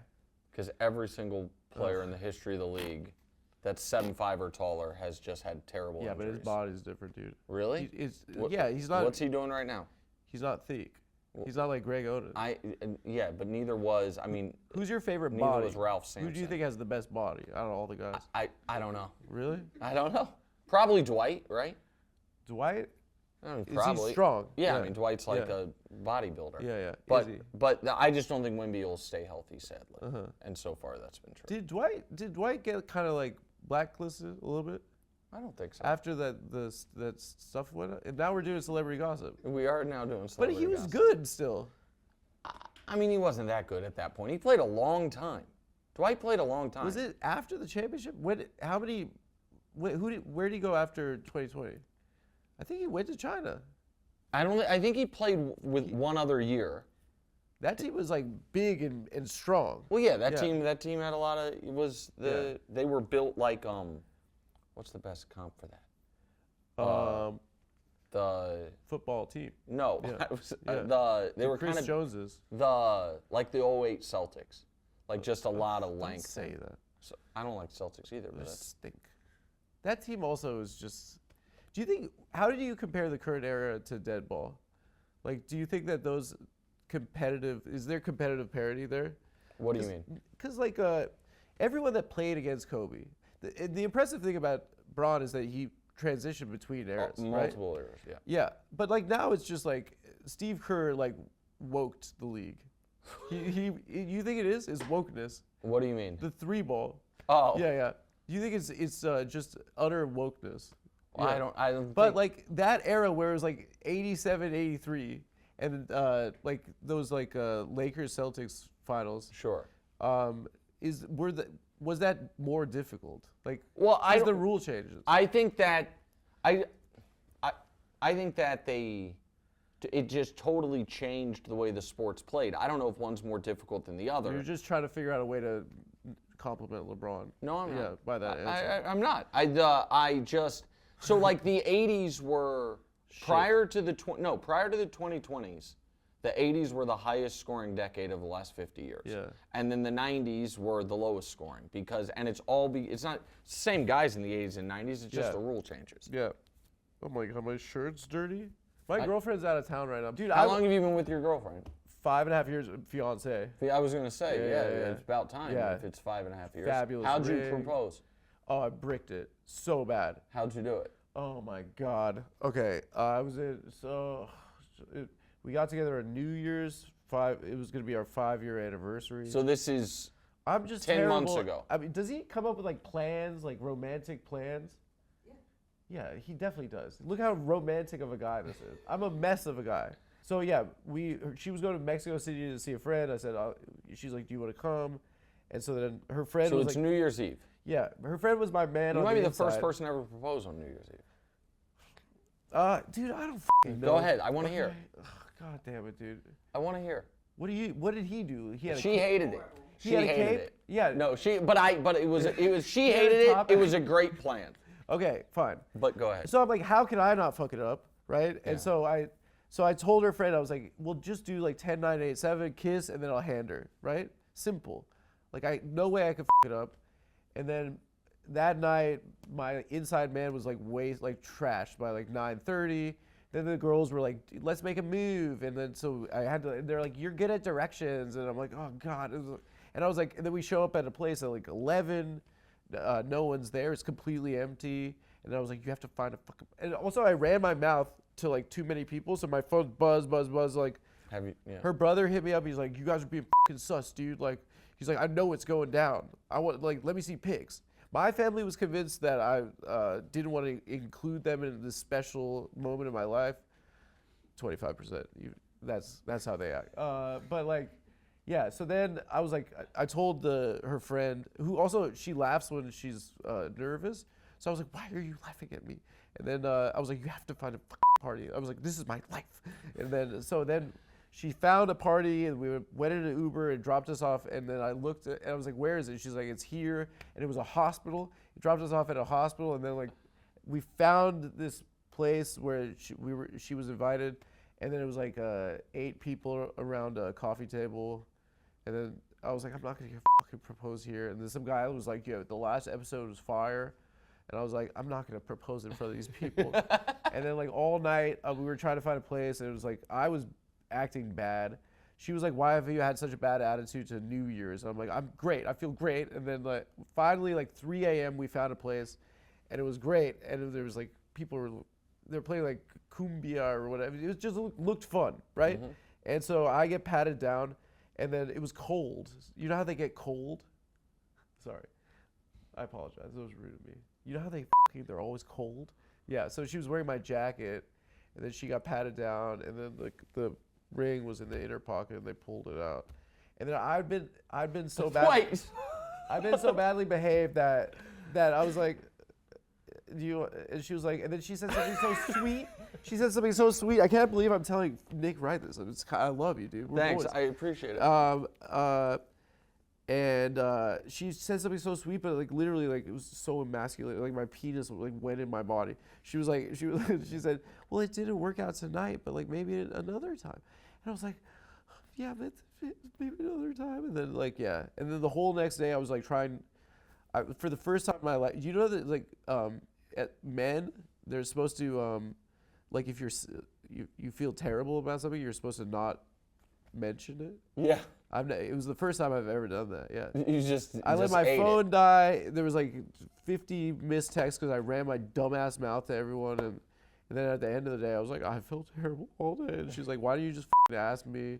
Because every single player in the history of the league that's 7'5" or taller has just had terrible injuries. But his body's different, dude. Really? He's not. What's he doing right now? He's not thick. He's not like Greg Oden. But neither was, Who's your favorite neither body? was Ralph Sampson. Who do you think has the best body out of all the guys? I don't know. Really? I don't know. Probably Dwight, right? Dwight? Probably. Is he strong? Yeah, Dwight's like a bodybuilder. Yeah. But I just don't think Wemby will stay healthy, sadly. And so far, that's been true. Did Dwight get kind of like blacklisted a little bit I don't think so. after that stuff went up? And now we're doing celebrity gossip. We are now doing But celebrity he was gossip. good still. He wasn't that good at that point. He played a long time. Dwight played a long time. Was it after the championship? Where did he go after 2020? I think he went to China. I think he played with one other year. That team was like big and strong. Well, yeah, that team had a lot of. They were built like what's the best comp for that? The Football team. no, Yeah. they were Chris kind of Jones's. like the 08 Celtics, like just a lot of Don't length. say that. So, I don't like Celtics either, They but that's, stink. That team also is just. Do you think? How do you compare the current era to dead ball? Like, do you think that those competitive? Is there competitive parity there? what do you mean? Because like everyone that played against Kobe, the impressive thing about Bron is that he transitioned between eras, right? Multiple eras, yeah. Yeah, but like now it's just like Steve Kerr like woked the league. You think it is? Is wokeness What do you mean? the three ball? Oh, Yeah. You think it's just utter wokeness? well, Yeah. I don't. But think, like that era where it was like 87, 83, and like those like Lakers Celtics finals, sure. was that more difficult? Like, Well, as the rule changes. I think that I think that it just totally changed the way the sports played. I don't know if one's more difficult than the other. You're just trying to figure out a way to compliment LeBron. No, I'm not. Yeah, by that answer. I'm not. I just so like the 80s were prior to the 2020s. The 80s were the highest scoring decade of the last 50 years. Yeah. And then the 90s were the lowest scoring it's not the same guys in the 80s and 90s, it's just Yeah. the rule changes. Yeah. Oh my God, my shirt's dirty. My girlfriend's out of town right now. Dude, How long have you been with your girlfriend? 5.5 years fiance. I was gonna say, Yeah. it's about time Yeah. if it's 5.5 years. Fabulous How'd you ring. propose? Oh, I bricked it so bad. How'd you do it? Oh my God. Okay, we got together on New Year's. It was gonna be our 5-year anniversary. So this is I'm just 10 terrible. months ago. I mean, does he come up with like plans, like romantic plans? Yeah, he definitely does. Look how romantic of a guy this is. I'm a mess of a guy. So yeah, she was going to Mexico City to see a friend. I said, she's like, do you want to come? And so then her friend So was it's like, New Year's Eve. yeah, her friend was my man You on might the be the inside. first person ever to propose on New Year's Eve. Dude, I don't f***ing know. Go ahead. I want to hear. Ugh, God damn it, dude. I want to hear. What did he do? He had a She cape. hated it. He She had a hated cape? it. Yeah. No, but it was she had a hated it. top It was a great plan. Okay, fine. But go ahead. So I'm like, how can I not fuck it up, right? And so I told her friend, I was like, we'll just do like 10, 9, 8, 7, kiss, and then I'll hand her, right? Simple. Like no way I could f it up. And then that night, my inside man was like trashed by like 9:30. Then the girls were like, let's make a move. And then so I had to, and they're like, you're good at directions. And I'm like, oh God. And I was like, and then we show up at a place at like 11. No one's there. It's completely empty. And I was like, you have to find a fucking, and also I ran my mouth to like too many people. So my phone buzz. Like, her brother hit me up. He's like, you guys are being fucking sus, dude. Like, he's like, I know it's going down. I want, like, let me see pics. My family was convinced that I didn't want to include them in this special moment in my life. 25%. That's how they act. But like, yeah. So then I was like, I told her friend, who also she laughs when she's nervous. So I was like, why are you laughing at me? And then I was like, you have to find a fucking party. I was like, this is my life. And then she found a party, and we went in an Uber and dropped us off. And then I looked and I was like, where is it? She's like, it's here. And it was a hospital. It dropped us off at a hospital. And then like, we found this place where she was invited. And then it was like 8 people around a coffee table. And then I was like, I'm not gonna get fucking propose here. And then some guy was like, yo, the last episode was fire. And I was like, I'm not gonna propose in front of these people. And then like all night, we were trying to find a place. And it was like, I was acting bad. She was like, why have you had such a bad attitude to New Year's? And I'm like, I'm great. I feel great. And then like finally like 3 a.m. we found a place, and it was great. And there was like they were playing like cumbia or whatever. It was just looked fun, right? Mm-hmm. And so I get patted down, and then it was cold. You know how they get cold? Sorry, I apologize. That was rude of me. You know how they're always cold? Yeah. So she was wearing my jacket, and then she got patted down, and then the ring was in the inner pocket, and they pulled it out. And then I'd been so bad. I've been so badly behaved that I was like, and she was like, and then she said something so sweet. She said something so sweet. I can't believe I'm telling Nick Wright this. I love you, dude. We're Thanks, boys. I appreciate it. And she said something so sweet, but like literally, like it was so emasculating. Like my penis like went in my body. She said, well, it didn't work out tonight, but like maybe another time. And I was like, yeah, but maybe another time. And then like, yeah. And then the whole next day I was like trying, for the first time in my life, you know that like men, they're supposed to, like if you feel terrible about something, you're supposed to not mention it. Yeah. It was the first time I've ever done that. Yeah. I let my phone die. There was like 50 missed texts because I ran my dumbass mouth to everyone, and then at the end of the day, I was like, I felt terrible all day. And she's like, why didn't you just ask me? And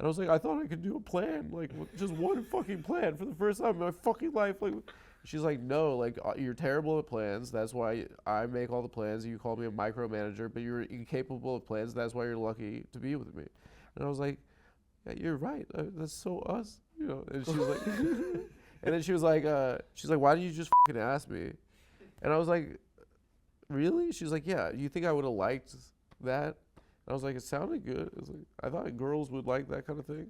I was like, I thought I could do a plan, like just one fucking plan for the first time in my fucking life. Like, she's like, no, like you're terrible at plans. That's why I make all the plans. You call me a micromanager, but you're incapable of plans. That's why you're lucky to be with me. And I was like, yeah, you're right. That's so us, you know. And she was like, and then she was like, why didn't you just fucking ask me? And I was like, really? She's like, yeah. You think I would have liked that? And I was like, it sounded good. It was like, I thought girls would like that kind of thing.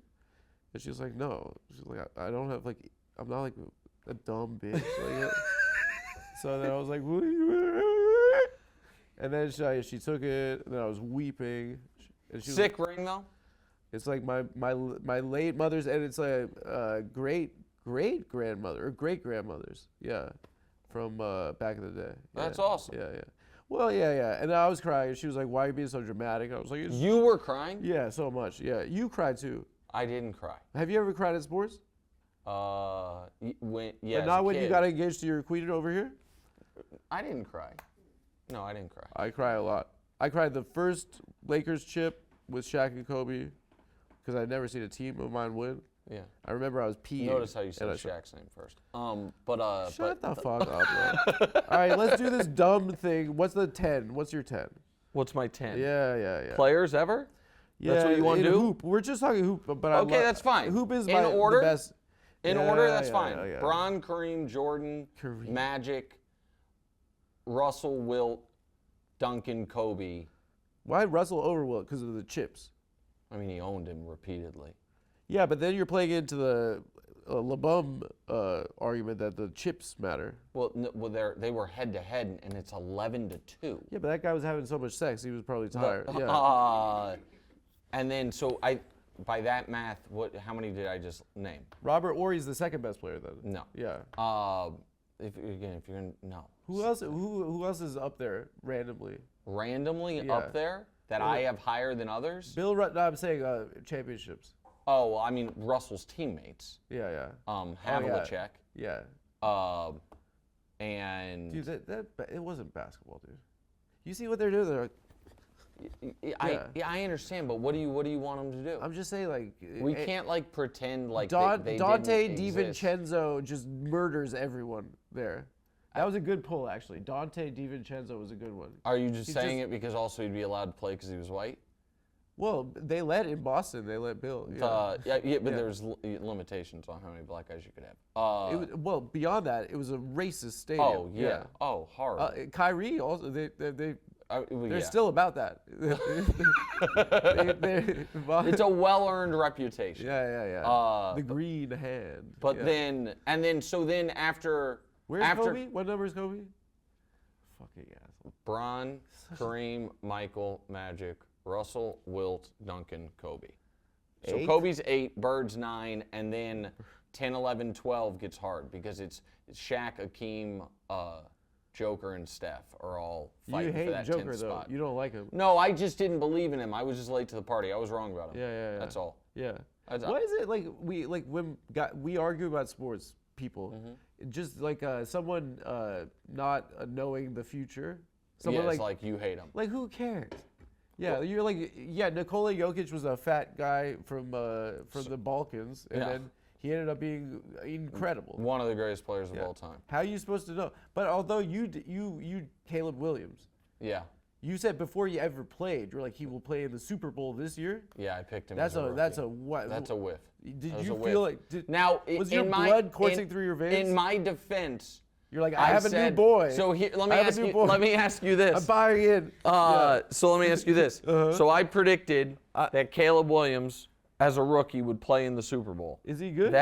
And she's like, no. She's like, I don't have like, I'm not like a dumb bitch. Like, so then I was like, and then she took it, and then I was weeping. And she Sick ring though? It's like my late mother's, and it's a great grandmother or great grandmother's, yeah, from back in the day. That's yeah. awesome. Yeah. Well, yeah. And I was crying, and she was like, "Why are you being so dramatic?" I was like, "You were crying?" Yeah, so much. Yeah, you cried too. I didn't cry. Have you ever cried at sports? Yeah. And not when you got engaged to your queen over here. I didn't cry. No, I didn't cry. I cry a lot. I cried the first Lakers chip with Shaq and Kobe, because I'd never seen a team of mine win. Yeah. I remember I was peeing. Notice how you said Shaq's name first. Shut the fuck up, bro. All right, let's do this dumb thing. What's the 10? What's your 10? What's my 10? Yeah. Players ever? Yeah, that's what you want to do? Hoop. We're just talking hoop, but okay, that's fine. Hoop is in my order? The best. In order, that's fine. Yeah. Bron, Kareem, Jordan, Magic, Russell, Wilt, Duncan, Kobe. Why Russell over Wilt? Because of the chips. I mean, he owned him repeatedly. Yeah, but then you're playing into the LeBum argument that the chips matter. Well, they were head to head, and it's 11-2. Yeah, but that guy was having so much sex, he was probably tired. And then by that math, how many did I just name? Robert Ory's the second best player then. No. Yeah. If you're gonna no. Who else? Who else is up there randomly? Randomly Yeah. up there that I have higher than others? Bill Rutt. No, I'm saying championships. Oh, well, I mean Russell's teammates. Yeah. Havlicek. Yeah. And Dude, that it wasn't basketball, dude. You see what they're doing? They're like, I understand, but what do you want them to do? I'm just saying, like, We can't like pretend like they Dante didn't exist. DiVincenzo just murders everyone there. That was a good pull, actually. Dante DiVincenzo was a good one. Are you just saying it because also he'd be allowed to play because he was white? Well, they let in Boston. They let Bill. Yeah. But there's limitations on how many black guys you could have. Well, beyond that, it was a racist stadium. Oh yeah. Oh, horrible. Kyrie also. They're Yeah. still about that. It's a well-earned reputation. Yeah. The green hand. But yeah. then after. Where's Kobe? What number is Kobe? Fucking asshole. Bron, Kareem, Michael, Magic, Russell, Wilt, Duncan, Kobe. So 8? Kobe's 8, Bird's 9, and then 10, 11, 12 gets hard because it's Shaq, Akeem, Joker, and Steph are all fighting for that 10th Joker, though. spot. You don't like him. No, I just didn't believe in him. I was just late to the party. I was wrong about him. Yeah. That's all. Yeah. That's Why is it like when we argue about sports, people, Mm-hmm. just like someone not knowing the future, Yeah, someone it's like you hate him. like who cares? Yeah, you're like Nikola Jokic was a fat guy from the Balkans, and then he ended up being incredible. One of the greatest players of all time. How are you supposed to know? But although you Caleb Williams, Yeah. you said before you ever played, you're like he will play in the Super Bowl this year. Yeah, I picked him. That's as a a rookie. that's a what? That's a whiff. Did That was you a feel whiff. like Now was your blood coursing through your veins? In my defense, You're like, I have a new boy. So here, let I have a me new boy. ask you this. I'm buying in. So let me ask you this. So I predicted that Caleb Williams, as a rookie, would play in the Super Bowl. Is he good?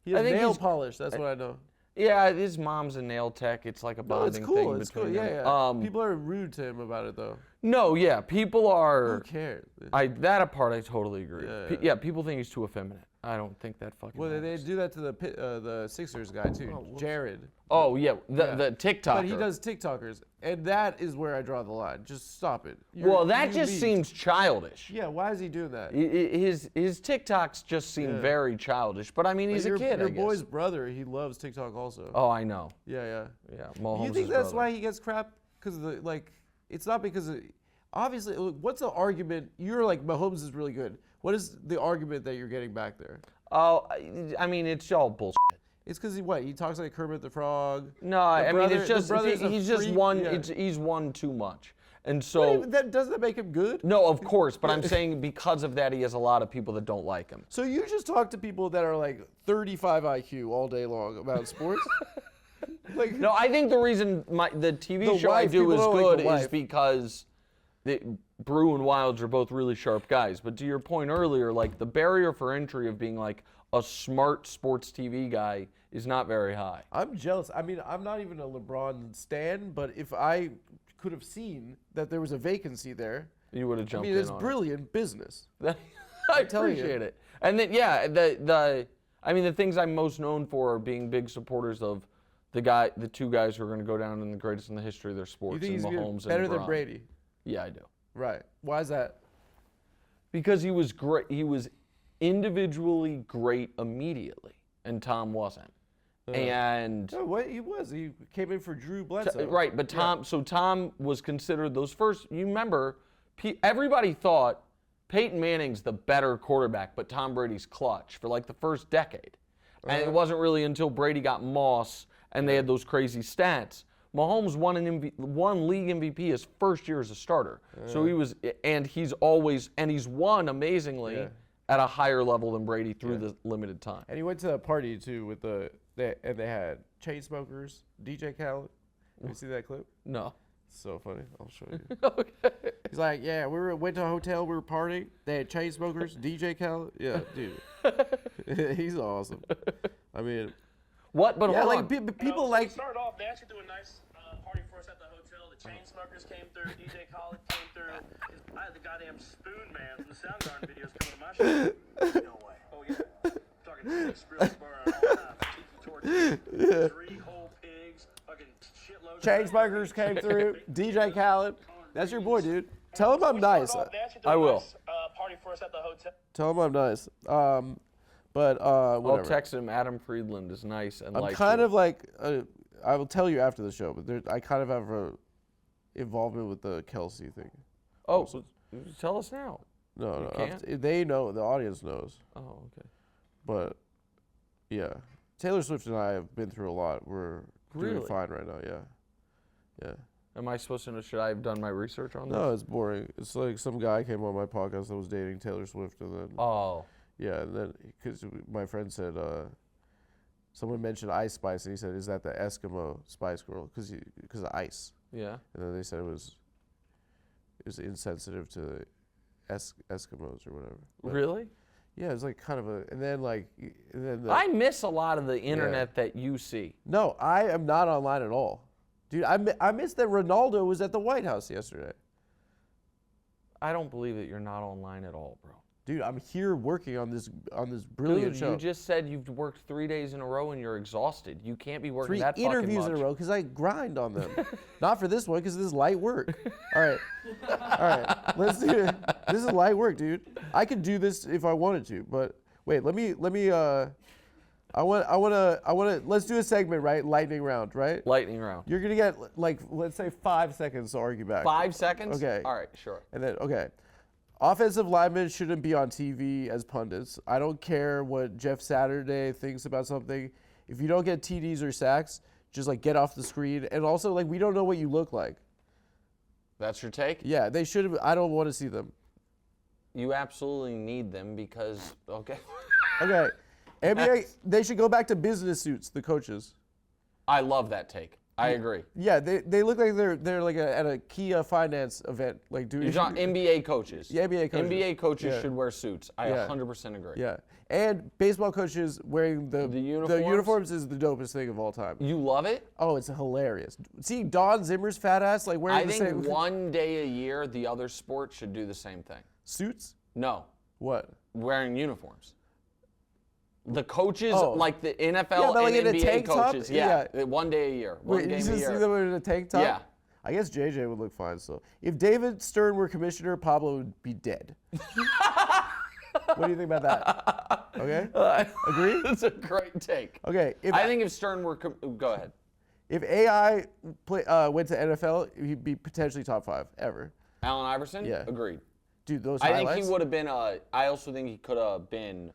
He I has think nail he's- polish. That's what I know. Yeah, his mom's a nail tech. It's like a No, it's bonding cool. thing It's cool. between them. Yeah. People are rude to him about it though. No, yeah, people Who are. cares? That part I totally agree. Yeah. People think he's too effeminate. I don't think that fucking. Well, they matters. do that to the Sixers guy too, Jared. Oh yeah, the TikToker. But he does TikTokers, and that is where I draw the line. Just stop it. Well, that you just leave. seems childish. Yeah, why is he doing that? His TikToks just seem very childish. But I mean, he's a kid. Your I guess. boy's brother, he loves TikTok also. Oh, I know. Yeah. Yeah, Do Mahomes' you think that's brother. why he gets crap? Because it's not because obviously. What's the argument? You're like Mahomes is really good. What is the argument that you're getting back there? Oh, I mean, it's all bullshit. It's because he talks like Kermit the Frog. No, I mean, it's the just brother's a he's just freak. won. Yeah. He's won too much, and But so doesn't that make him good? no, of course. But I'm saying because of that, he has a lot of people that don't like him. So you just talk to people that are like 35 IQ all day long about sports? Like, No, I think the reason the TV The show I wife, do people is don't like good the is wife. because Brew and Wilds are both really sharp guys. But to your point earlier, like the barrier for entry of being like a smart sports TV guy is not very high. I'm jealous. I mean, I'm not even a LeBron stan, but if I could have seen that there was a vacancy there, You would have I jumped mean, in it's on brilliant business. it. I telling you. appreciate it. And then the things I'm most known for are being big supporters of the two guys who are going to go down in the greatest in the history of their You sports, think he's and good, Mahomes better and than LeBron. Brady? Yeah, I do. Right. Why is that? Because he was great. He was individually great immediately, and Tom wasn't. And No, what he was. He came in for Drew Bledsoe. right, but Tom was considered those first. You remember, everybody thought Peyton Manning's the better quarterback, but Tom Brady's clutch for like the first decade. And it wasn't really until Brady got Moss and they had those crazy stats. Mahomes won league MVP his first year as a starter. So he's won amazingly at a higher level than Brady through the limited time. And he went to a party too with they had chain smokers, DJ Khaled. You see that clip? No. So funny. I'll show you. Okay. He's like, yeah, went to a hotel, we were partying. They had chain smokers, DJ Khaled. Yeah, dude. He's awesome. I mean, What? But yeah, hold like on. people like. Start off, they actually do a nice party for us at the hotel. The Chainsmokers came through, DJ Khaled came through. I had the goddamn Spoon Man from the Soundgarden videos coming to my show. No way. Oh yeah. Talking six real bar and all that. Tiki torches, 3 whole pigs, fucking shitloads. Chainsmokers came through. DJ Khaled. That's your boy, dude. Tell him I'm nice. I will. Party for us at the hotel. Tell him I'm nice. But I'll whatever. text him. Adam Friedland is nice and I'm kind of like, I will tell you after the show, but I kind of have a involvement with the Kelsey thing. Oh, tell us now. No, can't? they know, the audience knows. Oh, okay. But yeah, Taylor Swift and I have been through a lot. We're doing Really? fine right now. Yeah. Am I supposed to know? Should I have done my research on this? No, it's boring. It's like some guy came on my podcast that was dating Taylor Swift, and then Oh. yeah, and then because my friend said someone mentioned Ice Spice, and he said, "Is that the Eskimo Spice Girl?" Because of ice. Yeah. And then they said it was insensitive to Eskimos or whatever. But Really? yeah, it's like kind of and then I miss a lot of the internet that you see. no, I am not online at all, dude. I missed that Ronaldo was at the White House yesterday. I don't believe that you're not online at all, bro. Dude, I'm here working on this brilliant Dude, show. you just said you've worked 3 days in a row and you're exhausted. You can't be working 3 that interviews fucking in much. a row because I grind on them. Not for this one because this is light work. All right, let's do it. This is light work, dude. I could do this if I wanted to, but wait, let me. I want to. Let's do a segment, right? Lightning round, right? Lightning round. You're gonna get like, let's say 5 seconds to argue back. 5 seconds? Okay. All right, sure. And then offensive linemen shouldn't be on TV as pundits. I don't care what Jeff Saturday thinks about something. If you don't get TDs or sacks, just like get off the screen. And also, like, we don't know what you look like. That's your take? Yeah, they should have. I don't want to see them. You absolutely need them because, okay. Okay. NBA, they should go back to business suits, the coaches. I love that take. I agree. Yeah, they look like they're like at a Kia finance event, like doing. You're talking NBA coaches. Yeah, NBA coaches. NBA coaches Yeah. should wear suits. I Yeah. 100% agree. Yeah, and baseball coaches wearing the uniforms? is the dopest thing of all time. You love it? Oh, it's hilarious. See Don Zimmer's fat ass like wearing I the think same one day a year, the other sport should do the same thing. suits. No, What? wearing uniforms. The coaches, Oh. like the NFL Yeah, but like and in a NBA tank top? coaches, Yeah. one day a year, one Wait, you game just a see year. them in a tank top? Yeah. I guess JJ would look fine still. If David Stern were commissioner, Pablo would be dead. What do you think about that? Okay? Agree? That's a great take. Okay. I think if Stern were, go ahead. If AI went to NFL, he'd be potentially top 5 ever. Allen Iverson? Yeah. Agreed. Dude, those I highlights. think he would have been, I also think he could have been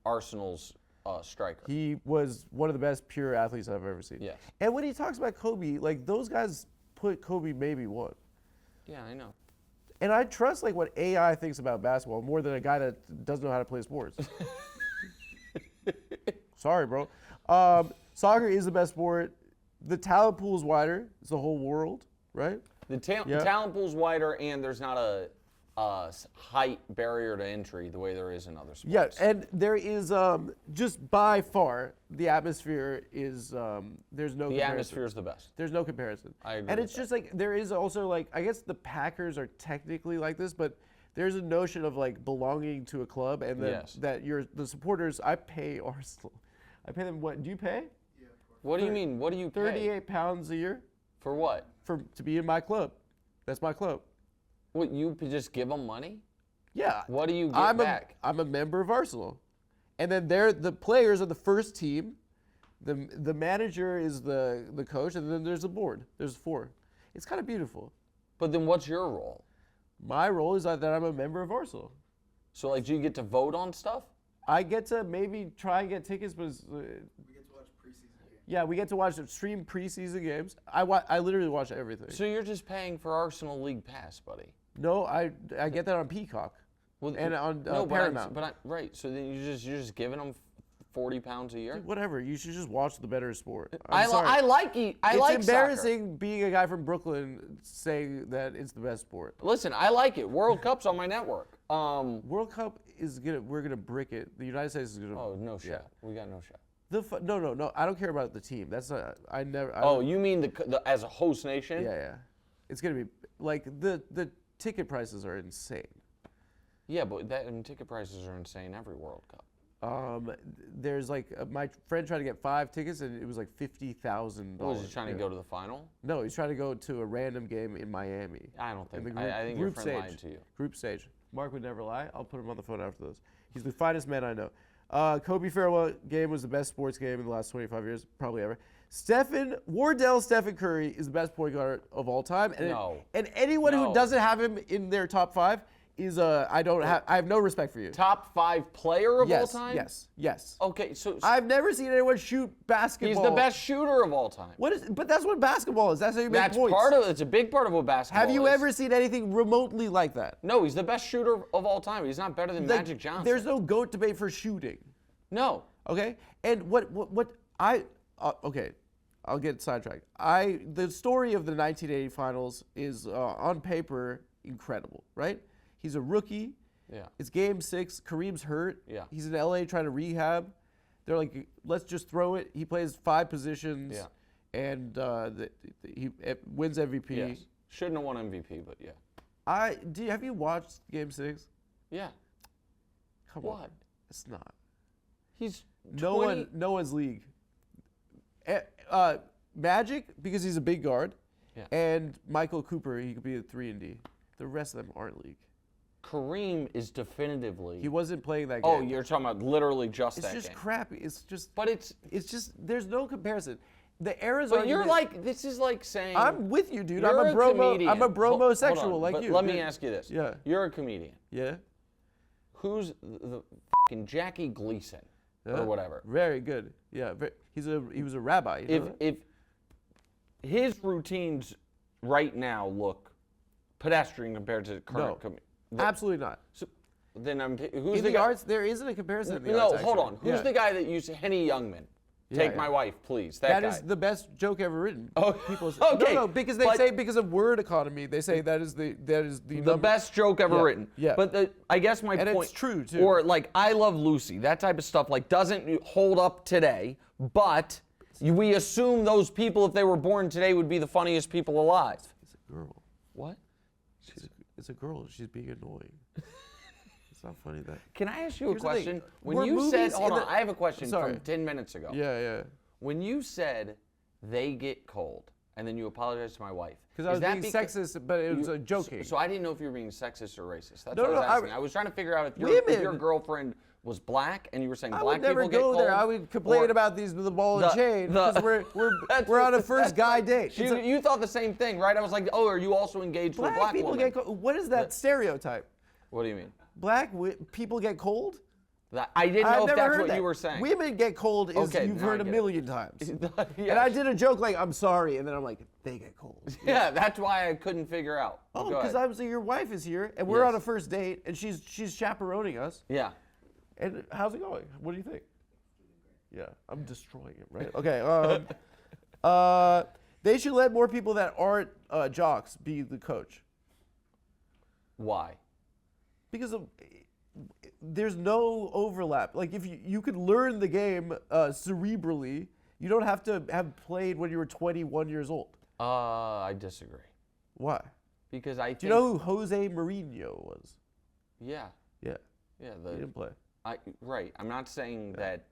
Arsenal's striker. He was one of the best pure athletes I've ever seen. Yes. And when he talks about Kobe, like those guys put Kobe maybe one. Yeah, I know. And I trust like what AI thinks about basketball more than a guy that doesn't know how to play sports. Sorry, bro. Soccer is the best sport. The talent pool is wider. It's the whole world, right? The Yeah. talent pool's wider, and there's not a height barrier to entry the way there is in other sports. Yeah, and there is just by far the atmosphere is there's no The comparison. atmosphere is the best. There's no comparison. I agree And with it's just like there is also like I guess the Packers are technically like this, but there's a notion of like belonging to a club and Yes. that you're the supporters. I pay Arsenal. I pay them what? Do you pay? What do you mean? What do you pay? 38 pounds a year For what? to be in my club. That's my club. What, you could just give them money? Yeah. What do you get back? I'm a member of Arsenal, and then the players are the first team. The manager is the coach, and then there's a board. There's 4. It's kind of beautiful. But then what's your role? My role is that I'm a member of Arsenal. So, like, do you get to vote on stuff? I get to maybe try and get tickets, but yeah, we get to stream preseason games. I literally watch everything. So you're just paying for Arsenal League Pass, buddy. No, I get that on Peacock Well, and on no, Paramount. Right. So then you're just giving them 40 pounds a year. Whatever. You should just watch the better sport. I like It's soccer. embarrassing being a guy from Brooklyn saying that it's the best sport. Listen, I like it. World Cup's on my network. World Cup we're gonna brick it. The United States is gonna. Oh, no shot. Yeah. We got no shot. No. I don't care about the team. That's not. I never. I Oh, don't- you mean the as a host nation? Yeah. It's gonna be like the ticket prices are insane. Yeah, but ticket prices are insane every World Cup. There's like my friend tried to get 5 tickets and it was like $50,000. Was he trying to go to the final? No, he's trying to go to a random game in Miami. I don't think. In the I think your group friend stage. lied to you. Group stage. Mark would never lie. I'll put him on the phone after this. He's the finest man I know. Kobe farewell game was the best sports game in the last 25 years, probably ever. Stephen Curry is the best point guard of all time. And, No. and anyone No. who doesn't have him in their top 5 is I have no respect for you. Top 5 player of all Yes, time? yes. Okay, so I've never seen anyone shoot basketball. he's the best shooter of all time. But that's what basketball is. That's how you make That's points. it's a big part of what basketball Have you is. ever seen anything remotely like that? No, he's the best shooter of all time. He's not better than Like, Magic Johnson. There's no GOAT debate for shooting. No. Okay? And okay, I'll get sidetracked. The story of the 1980 finals is on paper incredible, right? He's a rookie. Yeah. It's game 6. Kareem's hurt. Yeah. He's in LA trying to rehab. They're like, let's just throw it. He plays 5 positions. Yeah. And he wins MVP. Yes. Shouldn't have won MVP, but yeah. Have you watched game 6? Yeah. Come on. What? It's not. He's No 20 one's league. Magic, because he's a big guard, Yeah. and Michael Cooper, he could be a 3 and D. The rest of them aren't league. Kareem is definitively. He wasn't playing that game. Oh, you're talking about literally just It's that just game. crappy. It's just. But it's. There's no comparison. The era's But you're argument- like, this is like saying. I'm with you, dude. You're I'm a bromo. comedian. I'm a Hold bromosexual on, like but you. Let me Yeah. ask you this. Yeah. You're a comedian. Yeah. Who's the fucking Jackie Gleason Yeah. or whatever? Very good. Yeah. He was a rabbi. You know that? If his routines right now look pedestrian compared to current No. Absolutely not. So, then who's In the the guy? arts, there isn't a comparison. In the No, arts, hold actually. on. Who's the guy that used Henny Youngman? Take yeah. my wife, please. That guy. is the best joke ever written. Oh, People say, okay, No, because they but- say because of word economy, they say that is the number. best joke ever Yeah, written. yeah. But I guess my And point. it's true, too. Or like I Love Lucy, that type of stuff like doesn't hold up today, but we assume those people, if they were born today, would be the funniest people alive. It's a girl. What? It's a girl. She's being annoying. It's not funny that. Can I ask you a Here's the thing. question? When Were you said, movies hold in on, the- I have a question Sorry. from 10 minutes ago. Yeah. When you said they get cold, and then you apologized to my wife. Because I was being sexist, but it was joking. So I didn't know if you were being sexist or racist. That's No, what I was no, asking. I was trying to figure out if Women- your girlfriend was black, and you were saying I black would never people get go cold. there. I would complain or- about the ball and chain because we're on a first guy date. You thought the same thing, right? I was like, oh, are you also engaged with a black people woman? get cold. What is that stereotype? What do you mean? Black people get cold? I didn't know I've if never that's heard what that. you were saying. Women get cold is Okay, you've now I heard a get it. million times. Yes. And I did a joke like, I'm sorry, and then I'm like, they get cold. Yeah, that's why I couldn't figure out. Oh, Go because ahead. obviously your wife is here, and we're Yes. on a first date, and she's chaperoning us. Yeah. And how's it going? What do you think? Yeah, I'm destroying it, right? Okay. They should let more people that aren't jocks be the coach Why? because there's no overlap. Like if you could learn the game cerebrally, you don't have to have played when you were 21 years old. I disagree. Why? Because I think. Do you know who Jose Mourinho was? Yeah. Yeah, Yeah. he didn't play. Right. I'm not saying that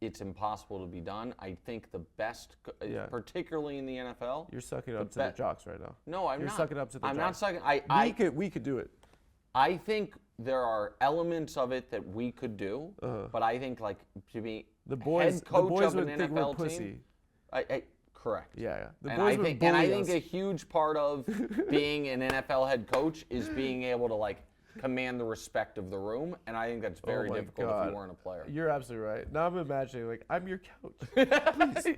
it's impossible to be done. I think the best, Yeah. particularly in the NFL. You're sucking up to the bet- jocks right now. No, I'm You're not. sucking up to the I'm jocks. not sucking. We could do it. I think there are elements of it that we could do, but I think like to be The boys, head coach the boys of would an think we're NFL pussy. team. Correct. Yeah. The And boys I would think, bully a us. huge part of being an NFL head coach is being able to like command the respect of the room, and I think that's very Oh my difficult if God. you weren't a player. You're absolutely right. Now I'm imagining like I'm your coach. You don't have to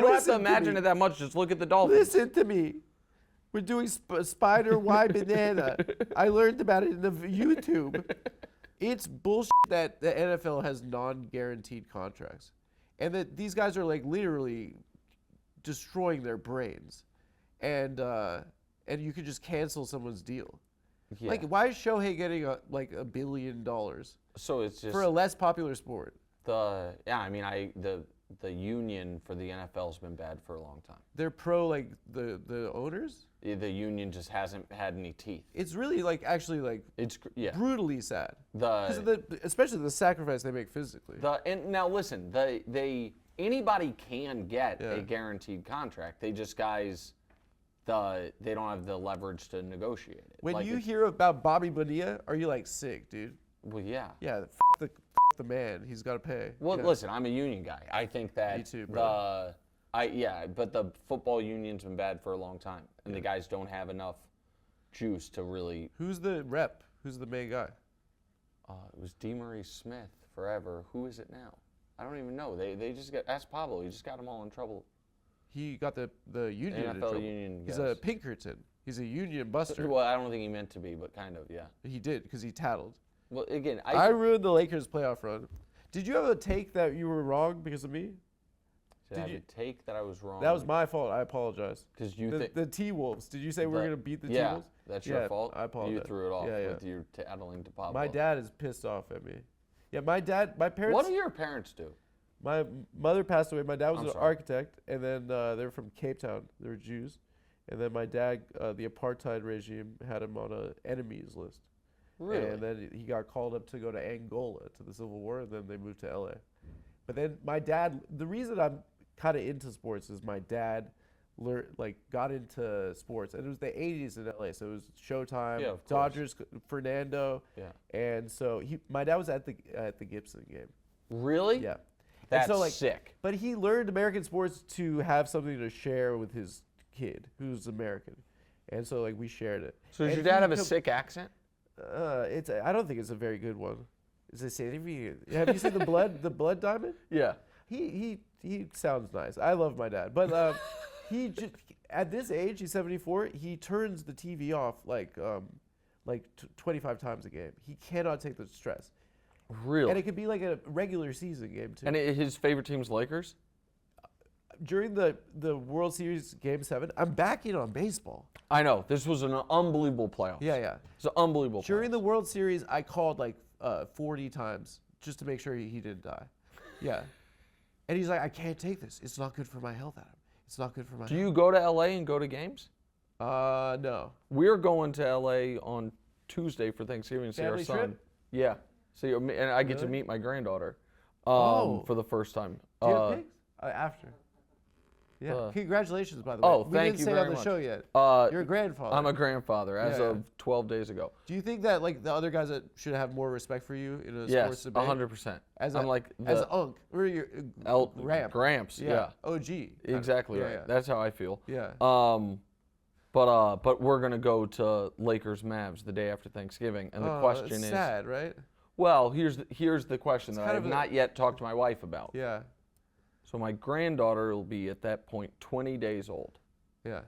listen to imagine me. it that much. Just look at the Dolphins. Listen to me. We're doing spider Y banana. I learned about it in the YouTube. It's bullshit that the NFL has non-guaranteed contracts, and that these guys are like literally destroying their brains, and you could just cancel someone's deal. Yeah. Like, why is Shohei getting $1 billion So it's just for a less popular sport? The union for the NFL's been bad for a long time. They're pro like the owners. The union just hasn't had any teeth. It's really like actually like It's brutally sad. Because The especially the sacrifice they make physically. and now listen, anybody can get a guaranteed contract. They just they don't have the leverage to negotiate it. When Like, you hear about Bobby Bonilla, are you like sick, dude? well, yeah. Yeah, the man. He's got to pay. Well, Yeah. listen, I'm a union guy. I think that Me too, bro. but the football union's been bad for a long time, and the guys don't have enough juice to really. Who's the rep? Who's the main guy? It was DeMaurice Smith forever. Who is it now? I don't even know. They just got ask Pablo. He just got them all in trouble. He got the union in NFL trouble. union. He's guys. a Pinkerton. He's a union buster. Well, I don't think he meant to be, but kind of, yeah. He did because he tattled. Well, again, I ruined the Lakers playoff run. Did you have a take that you were wrong because of me? did I take that I was wrong. That was my fault. I apologize. because you think The T-Wolves. Did you say we're going to beat the yeah, T-Wolves? that's your fault. I apologize. You threw it off Yeah, yeah. with your tattling to Pablo. My dad is pissed off at me. Yeah, my parents. What do your parents do? My mother passed away. My dad was I'm an sorry. architect, and then they were from Cape Town. They were Jews. And then my dad, the apartheid regime, had him on an enemies list. Really? And then he got called up to go to Angola to the Civil War, and then they moved to LA. But then my dad, the reason I'm kind of into sports is my dad got into sports, and it was the 80s in LA, so it was Showtime, Yeah, of course. Dodgers, Fernando, Yeah. and so my dad was at the Gibson game. Really? Yeah. That's and so, sick. But he learned American sports to have something to share with his kid who's American, and so we shared it. So does And your dad he have a com- sick accent? I don't think it's a very good one. Is it have you seen the blood diamond? Yeah. He sounds nice. I love my dad, but he just at this age, he's 74. He turns the TV off 25 times a game. He cannot take the stress, Really? and it could be like a regular season game too. And his favorite team's Lakers? During the World Series Game 7, I'm back in on baseball. I know. This was an unbelievable playoff. Yeah. It's an unbelievable During playoffs. the World Series, I called 40 times just to make sure he didn't die. Yeah. And he's like, I can't take this. It's not good for my health, Adam. It's not good for my Do you go to LA and go to games? No. We're going to LA on Tuesday for Thanksgiving to see our Family son. trip? Yeah. And I get to Really? meet my granddaughter Oh. for the first time. Do you have pigs? After. Yeah. Congratulations, by the way. Oh, we thank didn't you say it very on the much. show yet. You're a grandfather. I'm a grandfather as Yeah, of yeah. 12 days ago. Do you think that the other guys that should have more respect for you in a sports Yes, debate? I'm100%. I'm like as the Unc or your Gramps. Yeah. OG. Exactly Yeah, right. yeah. That's how I feel. Yeah. But we're gonna go to Lakers Mavs the day after Thanksgiving, and the question it's is, sad, right? well, here's the question that I kind have of a- not yet talked to my wife about. Yeah. So my granddaughter will be at that point 20 days old. Yeah.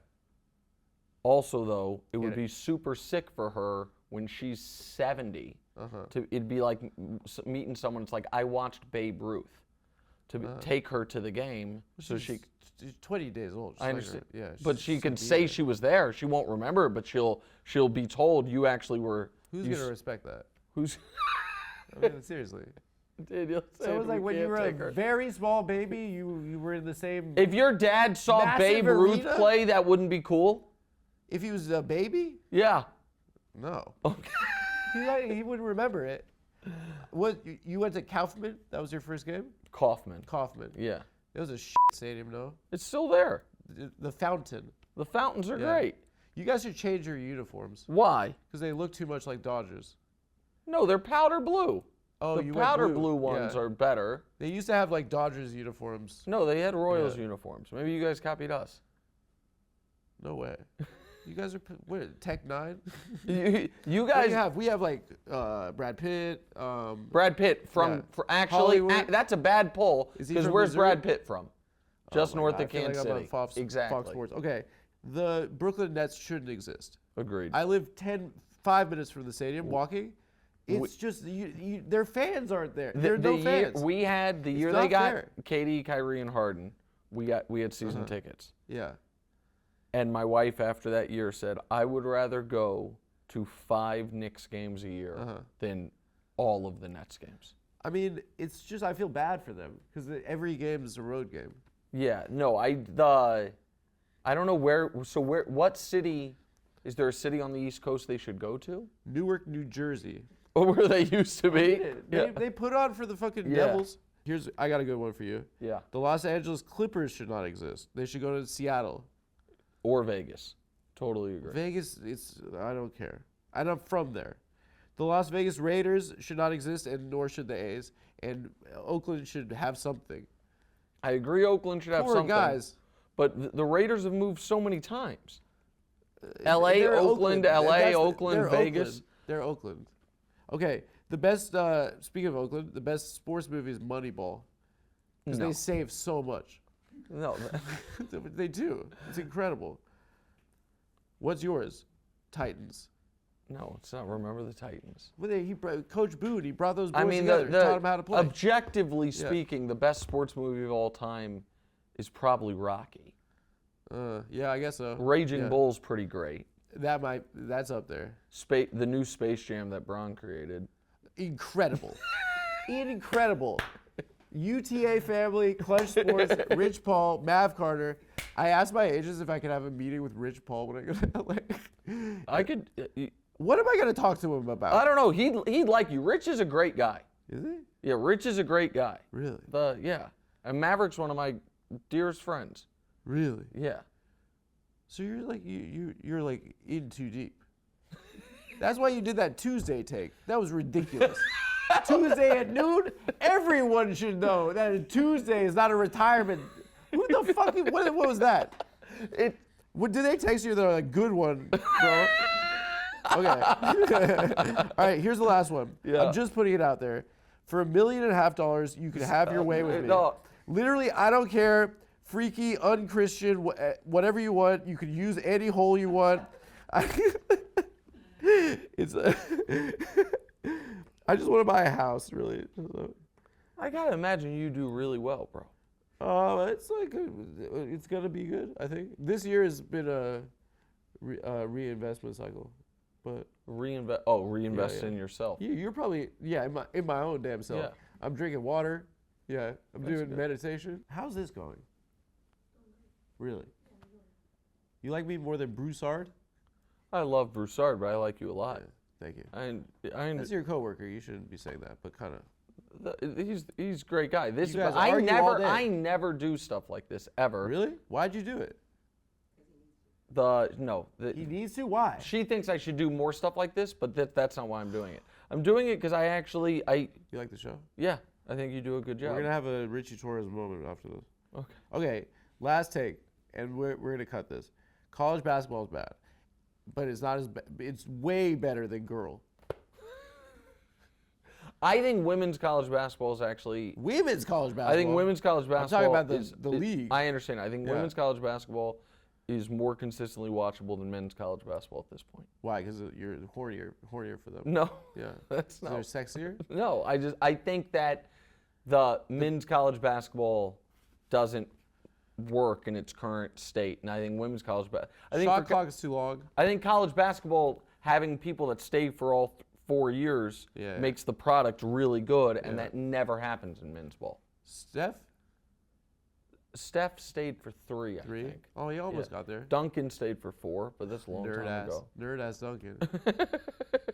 Also, though, it would it. be super sick for her when she's 70. Uh-huh. It'd be like meeting someone. It's like I watched Babe Ruth. To take her to the game, so she. She's 20 days old. I understand. Yeah. But she's she can gonna be say there. she was there. She won't remember, but she'll be told you actually were. Who's you gonna s- respect that? Who's? I mean, seriously. Dude, you'll say So it was like when you can't were take a her. very small baby, you were in the same. If your dad saw Massive Babe Ruth arena? play, that wouldn't be cool. If he was a baby, Yeah. no. Okay. He wouldn't remember it. What you went to Kaufman? That was your first game? Kaufman. Kaufman. Yeah. It was a stadium, no? It's still there. The fountain. The fountains are Yeah. great. You guys should change your uniforms Why? because they look too much like Dodgers. No, they're powder blue. Oh, The you went powder blue ones Yeah. are better. They used to have like Dodgers uniforms. No, they had Royals Yeah. uniforms. Maybe you guys copied us. No way. You guys are what? Tech 9. You What do guys. you have? We have like Brad Pitt. Brad Pitt Yeah. actually. Hollywood. That's a bad pull. Is he Because from where's Missouri? Brad Pitt from? Just Oh my north God, of I feel Kansas like I'm City. on Fox, Exactly. Fox Sports. Okay. The Brooklyn Nets shouldn't exist. Agreed. I live 5 minutes from the stadium walking. It's just their fans aren't there. There are no fans. We had the year not they got fair. Katie, Kyrie, and Harden. We had season tickets, Yeah. and my wife after that year said, "I would rather go to 5 Knicks games a year than all of the Nets games." I mean, it's just I feel bad for them because every game is a road game. Yeah, no, I don't know where. So what city? Is there a city on the East Coast they should go to? Newark, New Jersey. Or where they used to be? They put on for the fucking Yeah. Devils. I got a good one for you. Yeah. The Los Angeles Clippers should not exist. They should go to Seattle. Or Vegas. Totally agree. Vegas, I don't care. I'm not from there. The Las Vegas Raiders should not exist, and nor should the A's. And Oakland should have something. I agree Oakland should have Poor something. guys. But the Raiders have moved so many times. L.A., They're Oakland, L.A., Oakland, they're Vegas. Oakland. They're Oakland. Okay, the best, speaking of Oakland, the best sports movie is Moneyball. Because No. they save so much. No. They do. It's incredible. What's yours? Titans. No, it's not Remember the Titans. Well, Coach Boone, he brought those boys I mean, together, taught them how to play. objectively speaking, the best sports movie of all time is probably Rocky. Yeah, I guess so. Raging Yeah. Bull's pretty great. That's up there. The new Space Jam that Bron created. Incredible. Incredible. UTA family, Clutch Sports, Rich Paul, Mav Carter. I asked my agents if I could have a meeting with Rich Paul when I go to LA. I could. What am I going to talk to him about? I don't know. He'd like you. Rich is a great guy. Is he? Yeah, Rich is a great guy. Really? And Maverick's one of my dearest friends. Really? Yeah. So you're like you're like in too deep. That's why you did that Tuesday take. That was ridiculous. Tuesday at noon. Everyone should know that a Tuesday is not a retirement. Who the fuck? What was that? What did they text you? They're like, good one, bro. Okay. All right. Here's the last one. Yeah. I'm just putting it out there. For $1.5 million, you can have your way with me. No. Literally, I don't care. Freaky, unchristian, whatever you want. You can use any hole you want. I just want to buy a house, really. I gotta imagine you do really well, bro. It's gonna be good. I think this year has been a reinvestment cycle, but reinvest yeah. in yourself. you're probably in my own damn self. Yeah. I'm drinking water. Yeah, I'm doing good. meditation. How's this going? Really? You like me more than Broussard? I love Broussard, but I like you a lot. Thank you. That's That's your coworker. You shouldn't be saying that, but kind of. He's a great guy. You guys argue all day. I never do stuff like this ever. Really? Why'd you do it? He needs to. Why? She thinks I should do more stuff like this, but that's not why I'm doing it. I'm doing it because You like the show? Yeah, I think you do a good job. We're gonna have a Richie Torres moment after this. Okay. Okay. Last take, and we're gonna cut this. College basketball is bad, but it's not as bad. It's way better than girl. I think women's college basketball is actually. Women's college basketball. I think women's college basketball. I'm talking about the league. I understand. I think women's college basketball is more consistently watchable than men's college basketball at this point. Why? Because you're hornier for them. No. Yeah. That's They're sexier. No, I think that the men's college basketball doesn't work in its current state, and I think women's college Shot clock is too long. I think college basketball, having people that stay for all 4 years, makes the product really good, and that never happens in men's ball. Steph stayed for 3, I think. Oh, he almost got there. Duncan stayed for 4, but that's a long time ago. Nerd ass Duncan.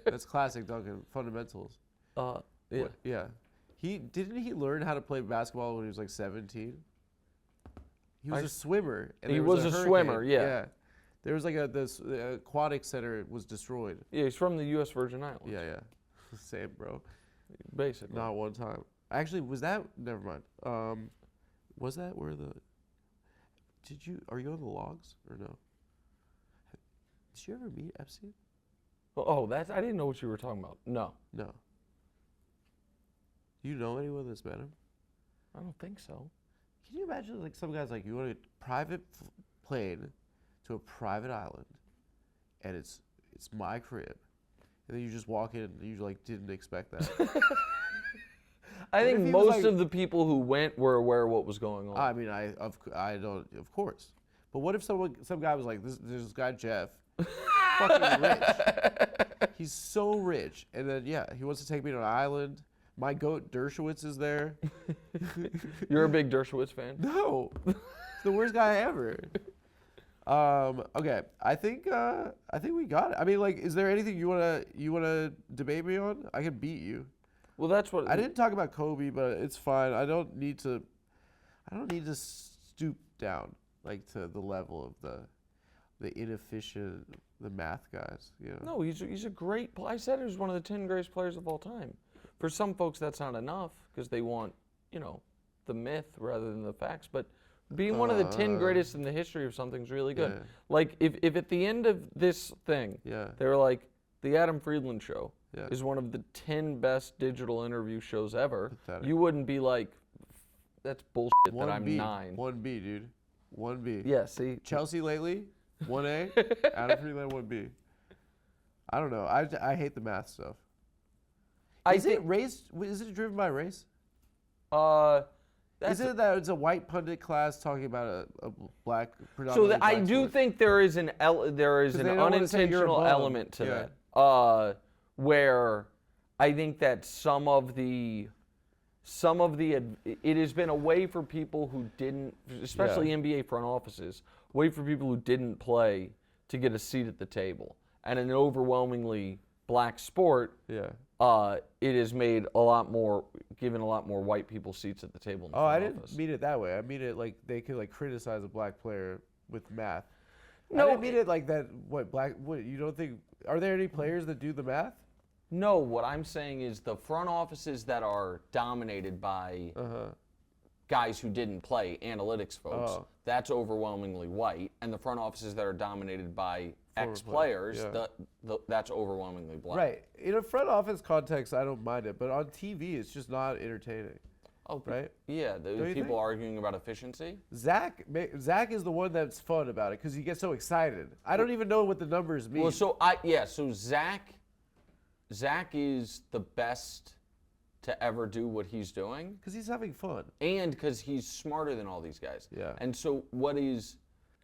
That's classic Duncan. Fundamentals. Yeah. Yeah. Didn't he learn how to play basketball when he was like 17? He was a swimmer. And He there was a hurricane. swimmer, yeah. There was like the aquatic center was destroyed. Yeah, he's from the U.S. Virgin Islands. Yeah. Same, bro. Basically. Not one time. Actually, was that? Never mind. Was that where the? Are you on the logs or no? Did you ever meet Epstein? I didn't know what you were talking about. No. No. Do you know anyone that's met him? I don't think so. Can you imagine like some guys like you want a private plane to a private island, and it's my crib, and then you just walk in and you like didn't expect that. I think most of the people who went were aware of what was going on. I mean, I don't, of course. But what if some guy was like, there's this guy Jeff, fucking rich. He's so rich, and then he wants to take me to an island, My GOAT Dershowitz is there. You're a big Dershowitz fan? No, he's the worst guy ever. Okay, I think we got it. I mean, like, is there anything you wanna debate me on? I can beat you. Well, that's what I didn't talk about Kobe, but it's fine. I don't need to stoop down like to the level of the inefficient, the math guys. You know? No, he's a great player. I said he was one of the 10 greatest players of all time. For some folks, that's not enough because they want, the myth rather than the facts. But being one of the 10 greatest in the history of something is really good. Yeah. Like, if at the end of this thing, they were like, the Adam Friedland show is one of the 10 best digital interview shows ever, you wouldn't be like, that's bullshit that I'm 9. 1B, dude. 1B. Yeah, see? Chelsea lately, 1A. Adam Friedland, 1B. I don't know. I hate the math stuff. Is it driven by race? Is it that it's a white pundit class talking about a black predominantly So I do sport? think there is an unintentional element to that, where I think that it has been a way for people who didn't, especially NBA front offices, way for people who didn't play to get a seat at the table. And in an overwhelmingly black sport, it has made given a lot more white people seats at the table. In the front I didn't office. mean it that way. I mean it like they could like criticize a black player with math. No, I didn't mean it like that. What you don't think? Are there any players that do the math? No, what I'm saying is the front offices that are dominated by guys who didn't play, analytics folks, that's overwhelmingly white, and the front offices that are dominated by ex-players, that's overwhelmingly black. Right. In a front office context, I don't mind it, but on TV, it's just not entertaining. Oh, right? Yeah, the you people think? Arguing about efficiency. Zach is the one that's fun about it because he gets so excited. I don't even know what the numbers mean. Well, so Zach is the best to ever do what he's doing. Because he's having fun. And because he's smarter than all these guys. Yeah. And so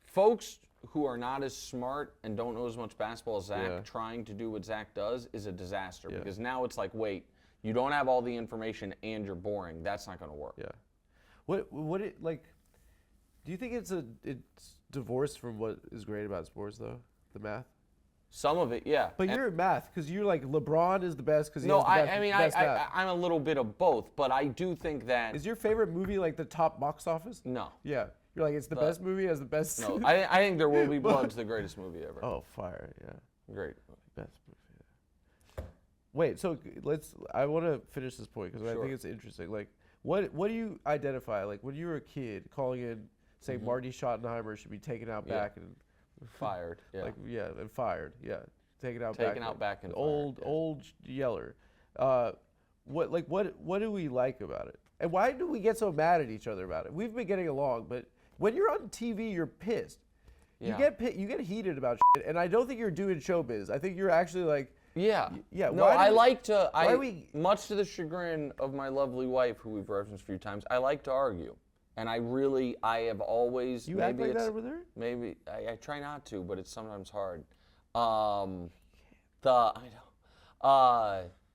folks who are not as smart and don't know as much basketball as Zach trying to do what Zach does is a disaster. Yeah. Because now it's like, wait, you don't have all the information and you're boring. That's not going to work. Yeah. Do you think it's divorced from what is great about sports though? The math? Some of it, yeah. But you're in math because you're like LeBron is the best because he No, has the best math. I'm a little bit of both, but I do think that. Is your favorite movie like the top box office? No. Yeah. You're like, it's the best movie, has the best. No, I think There Will Be Blood's the greatest movie ever. Oh, fire, yeah. Great. Best movie. Yeah. Wait, so I want to finish this point because I think it's interesting. Like, what do you identify? Like, when you were a kid, calling in, saying Marty Schottenheimer should be taken out back and fired. Yeah. And fired. Yeah. Taken out back and old yeller. What do we like about it? And why do we get so mad at each other about it? We've been getting along, but when you're on TV, you're pissed. Yeah. You get heated about shit, and I don't think you're doing showbiz. I think you're actually like. Yeah. Yeah. No, much to the chagrin of my lovely wife, who we've referenced a few times, I like to argue. And I have always. You act like that over there? Maybe I try not to, but it's sometimes hard. I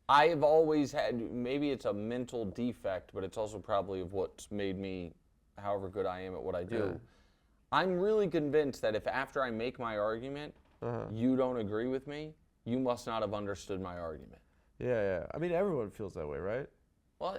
have always had. Maybe it's a mental defect, but it's also probably of what's made me, however good I am at what I do. Yeah. I'm really convinced that if after I make my argument, you don't agree with me, you must not have understood my argument. Yeah. I mean, everyone feels that way, right? Well,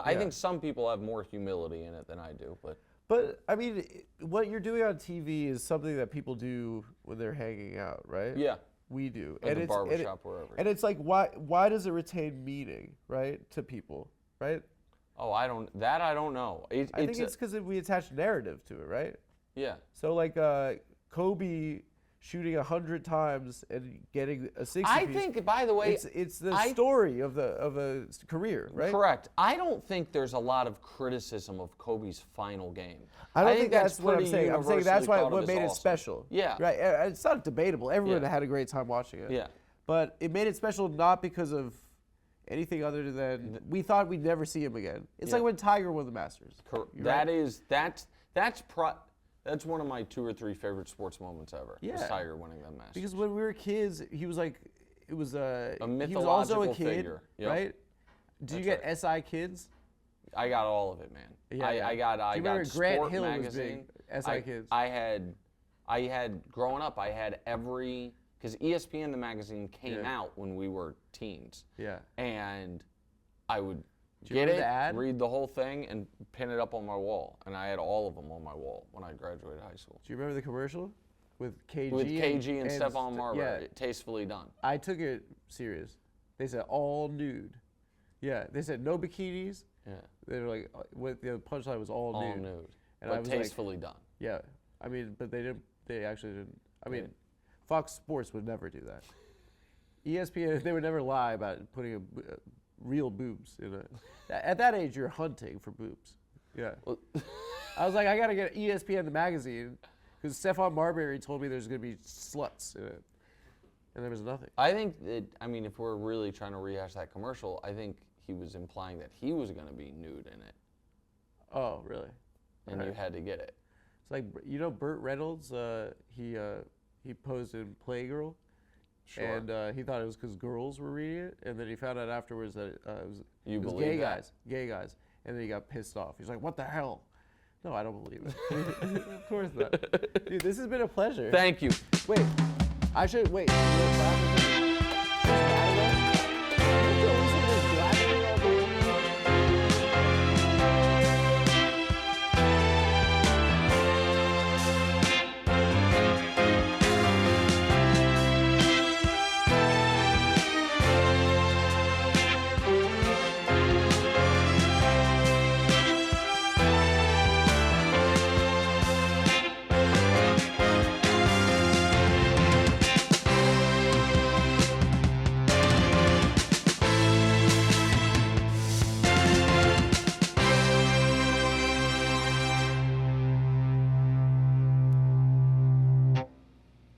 I think some people have more humility in it than I do, but. But I mean, what you're doing on TV is something that people do when they're hanging out, right? Yeah. We do. At the barbershop, wherever. And it's like, why does it retain meaning, right, to people, right? Oh, I don't know. I think it's because we attach narrative to it, right? Yeah. So like Kobe shooting 100 times and getting a 60 I piece, think, by the way, it's the story of a career, right? Correct. I don't think there's a lot of criticism of Kobe's final game. I don't think that's what I'm pretty saying. I'm saying that's universally what made it awesome. special. Yeah. Right. It's not debatable. Everyone Yeah. had a great time watching it. Yeah. But it made it special not because of anything other than we thought we'd never see him again. It's like when Tiger won the Masters. That's one of my 2 or 3 favorite sports moments ever. Yeah. Was Tiger winning that Masters. Because when we were kids, he was like, he was mythological also a kid, figure. Yep. right? Did you That's get SI Kids? I got all of it, man. Yeah, yeah. I got Do you remember Sport Grant Hill was magazine. big, SI Kids? I had growing up. I had every because ESPN the magazine came Yeah. out when we were teens. Yeah. And I would Do you get remember it, the ad? read the whole thing, and pin it up on my wall. And I had all of them on my wall when I graduated high school. Do you remember the commercial with KG? With KG and Stephon St- Marbury, Yeah, tastefully done. I took it serious. They said all nude. Yeah, they said no bikinis. Yeah, They were like, with the punchline was all, all nude. nude, And I but was like, tastefully done. Yeah, I mean, but they didn't. They actually didn't. I mean, Fox Sports would never do that. ESPN, they would never lie about putting real boobs in it. At that age, you're hunting for boobs. Yeah. I was like, I gotta get ESPN the magazine because Stephon Marbury told me there's gonna be sluts in it, and there was nothing. I think that, I mean, if we're really trying to rehash that commercial, I think he was implying that he was going to be nude in it, Oh, really? and you had to get it. It's like, you know, Burt Reynolds. He posed in Playgirl. Sure. And he thought it was because girls were reading it, and then he found out afterwards that it was believe gay that? guys, and then he got pissed off. He's like, "What the hell?" No, I don't believe it. Of course not, dude. This has been a pleasure. Thank you. Wait, I should wait. You know what class is it?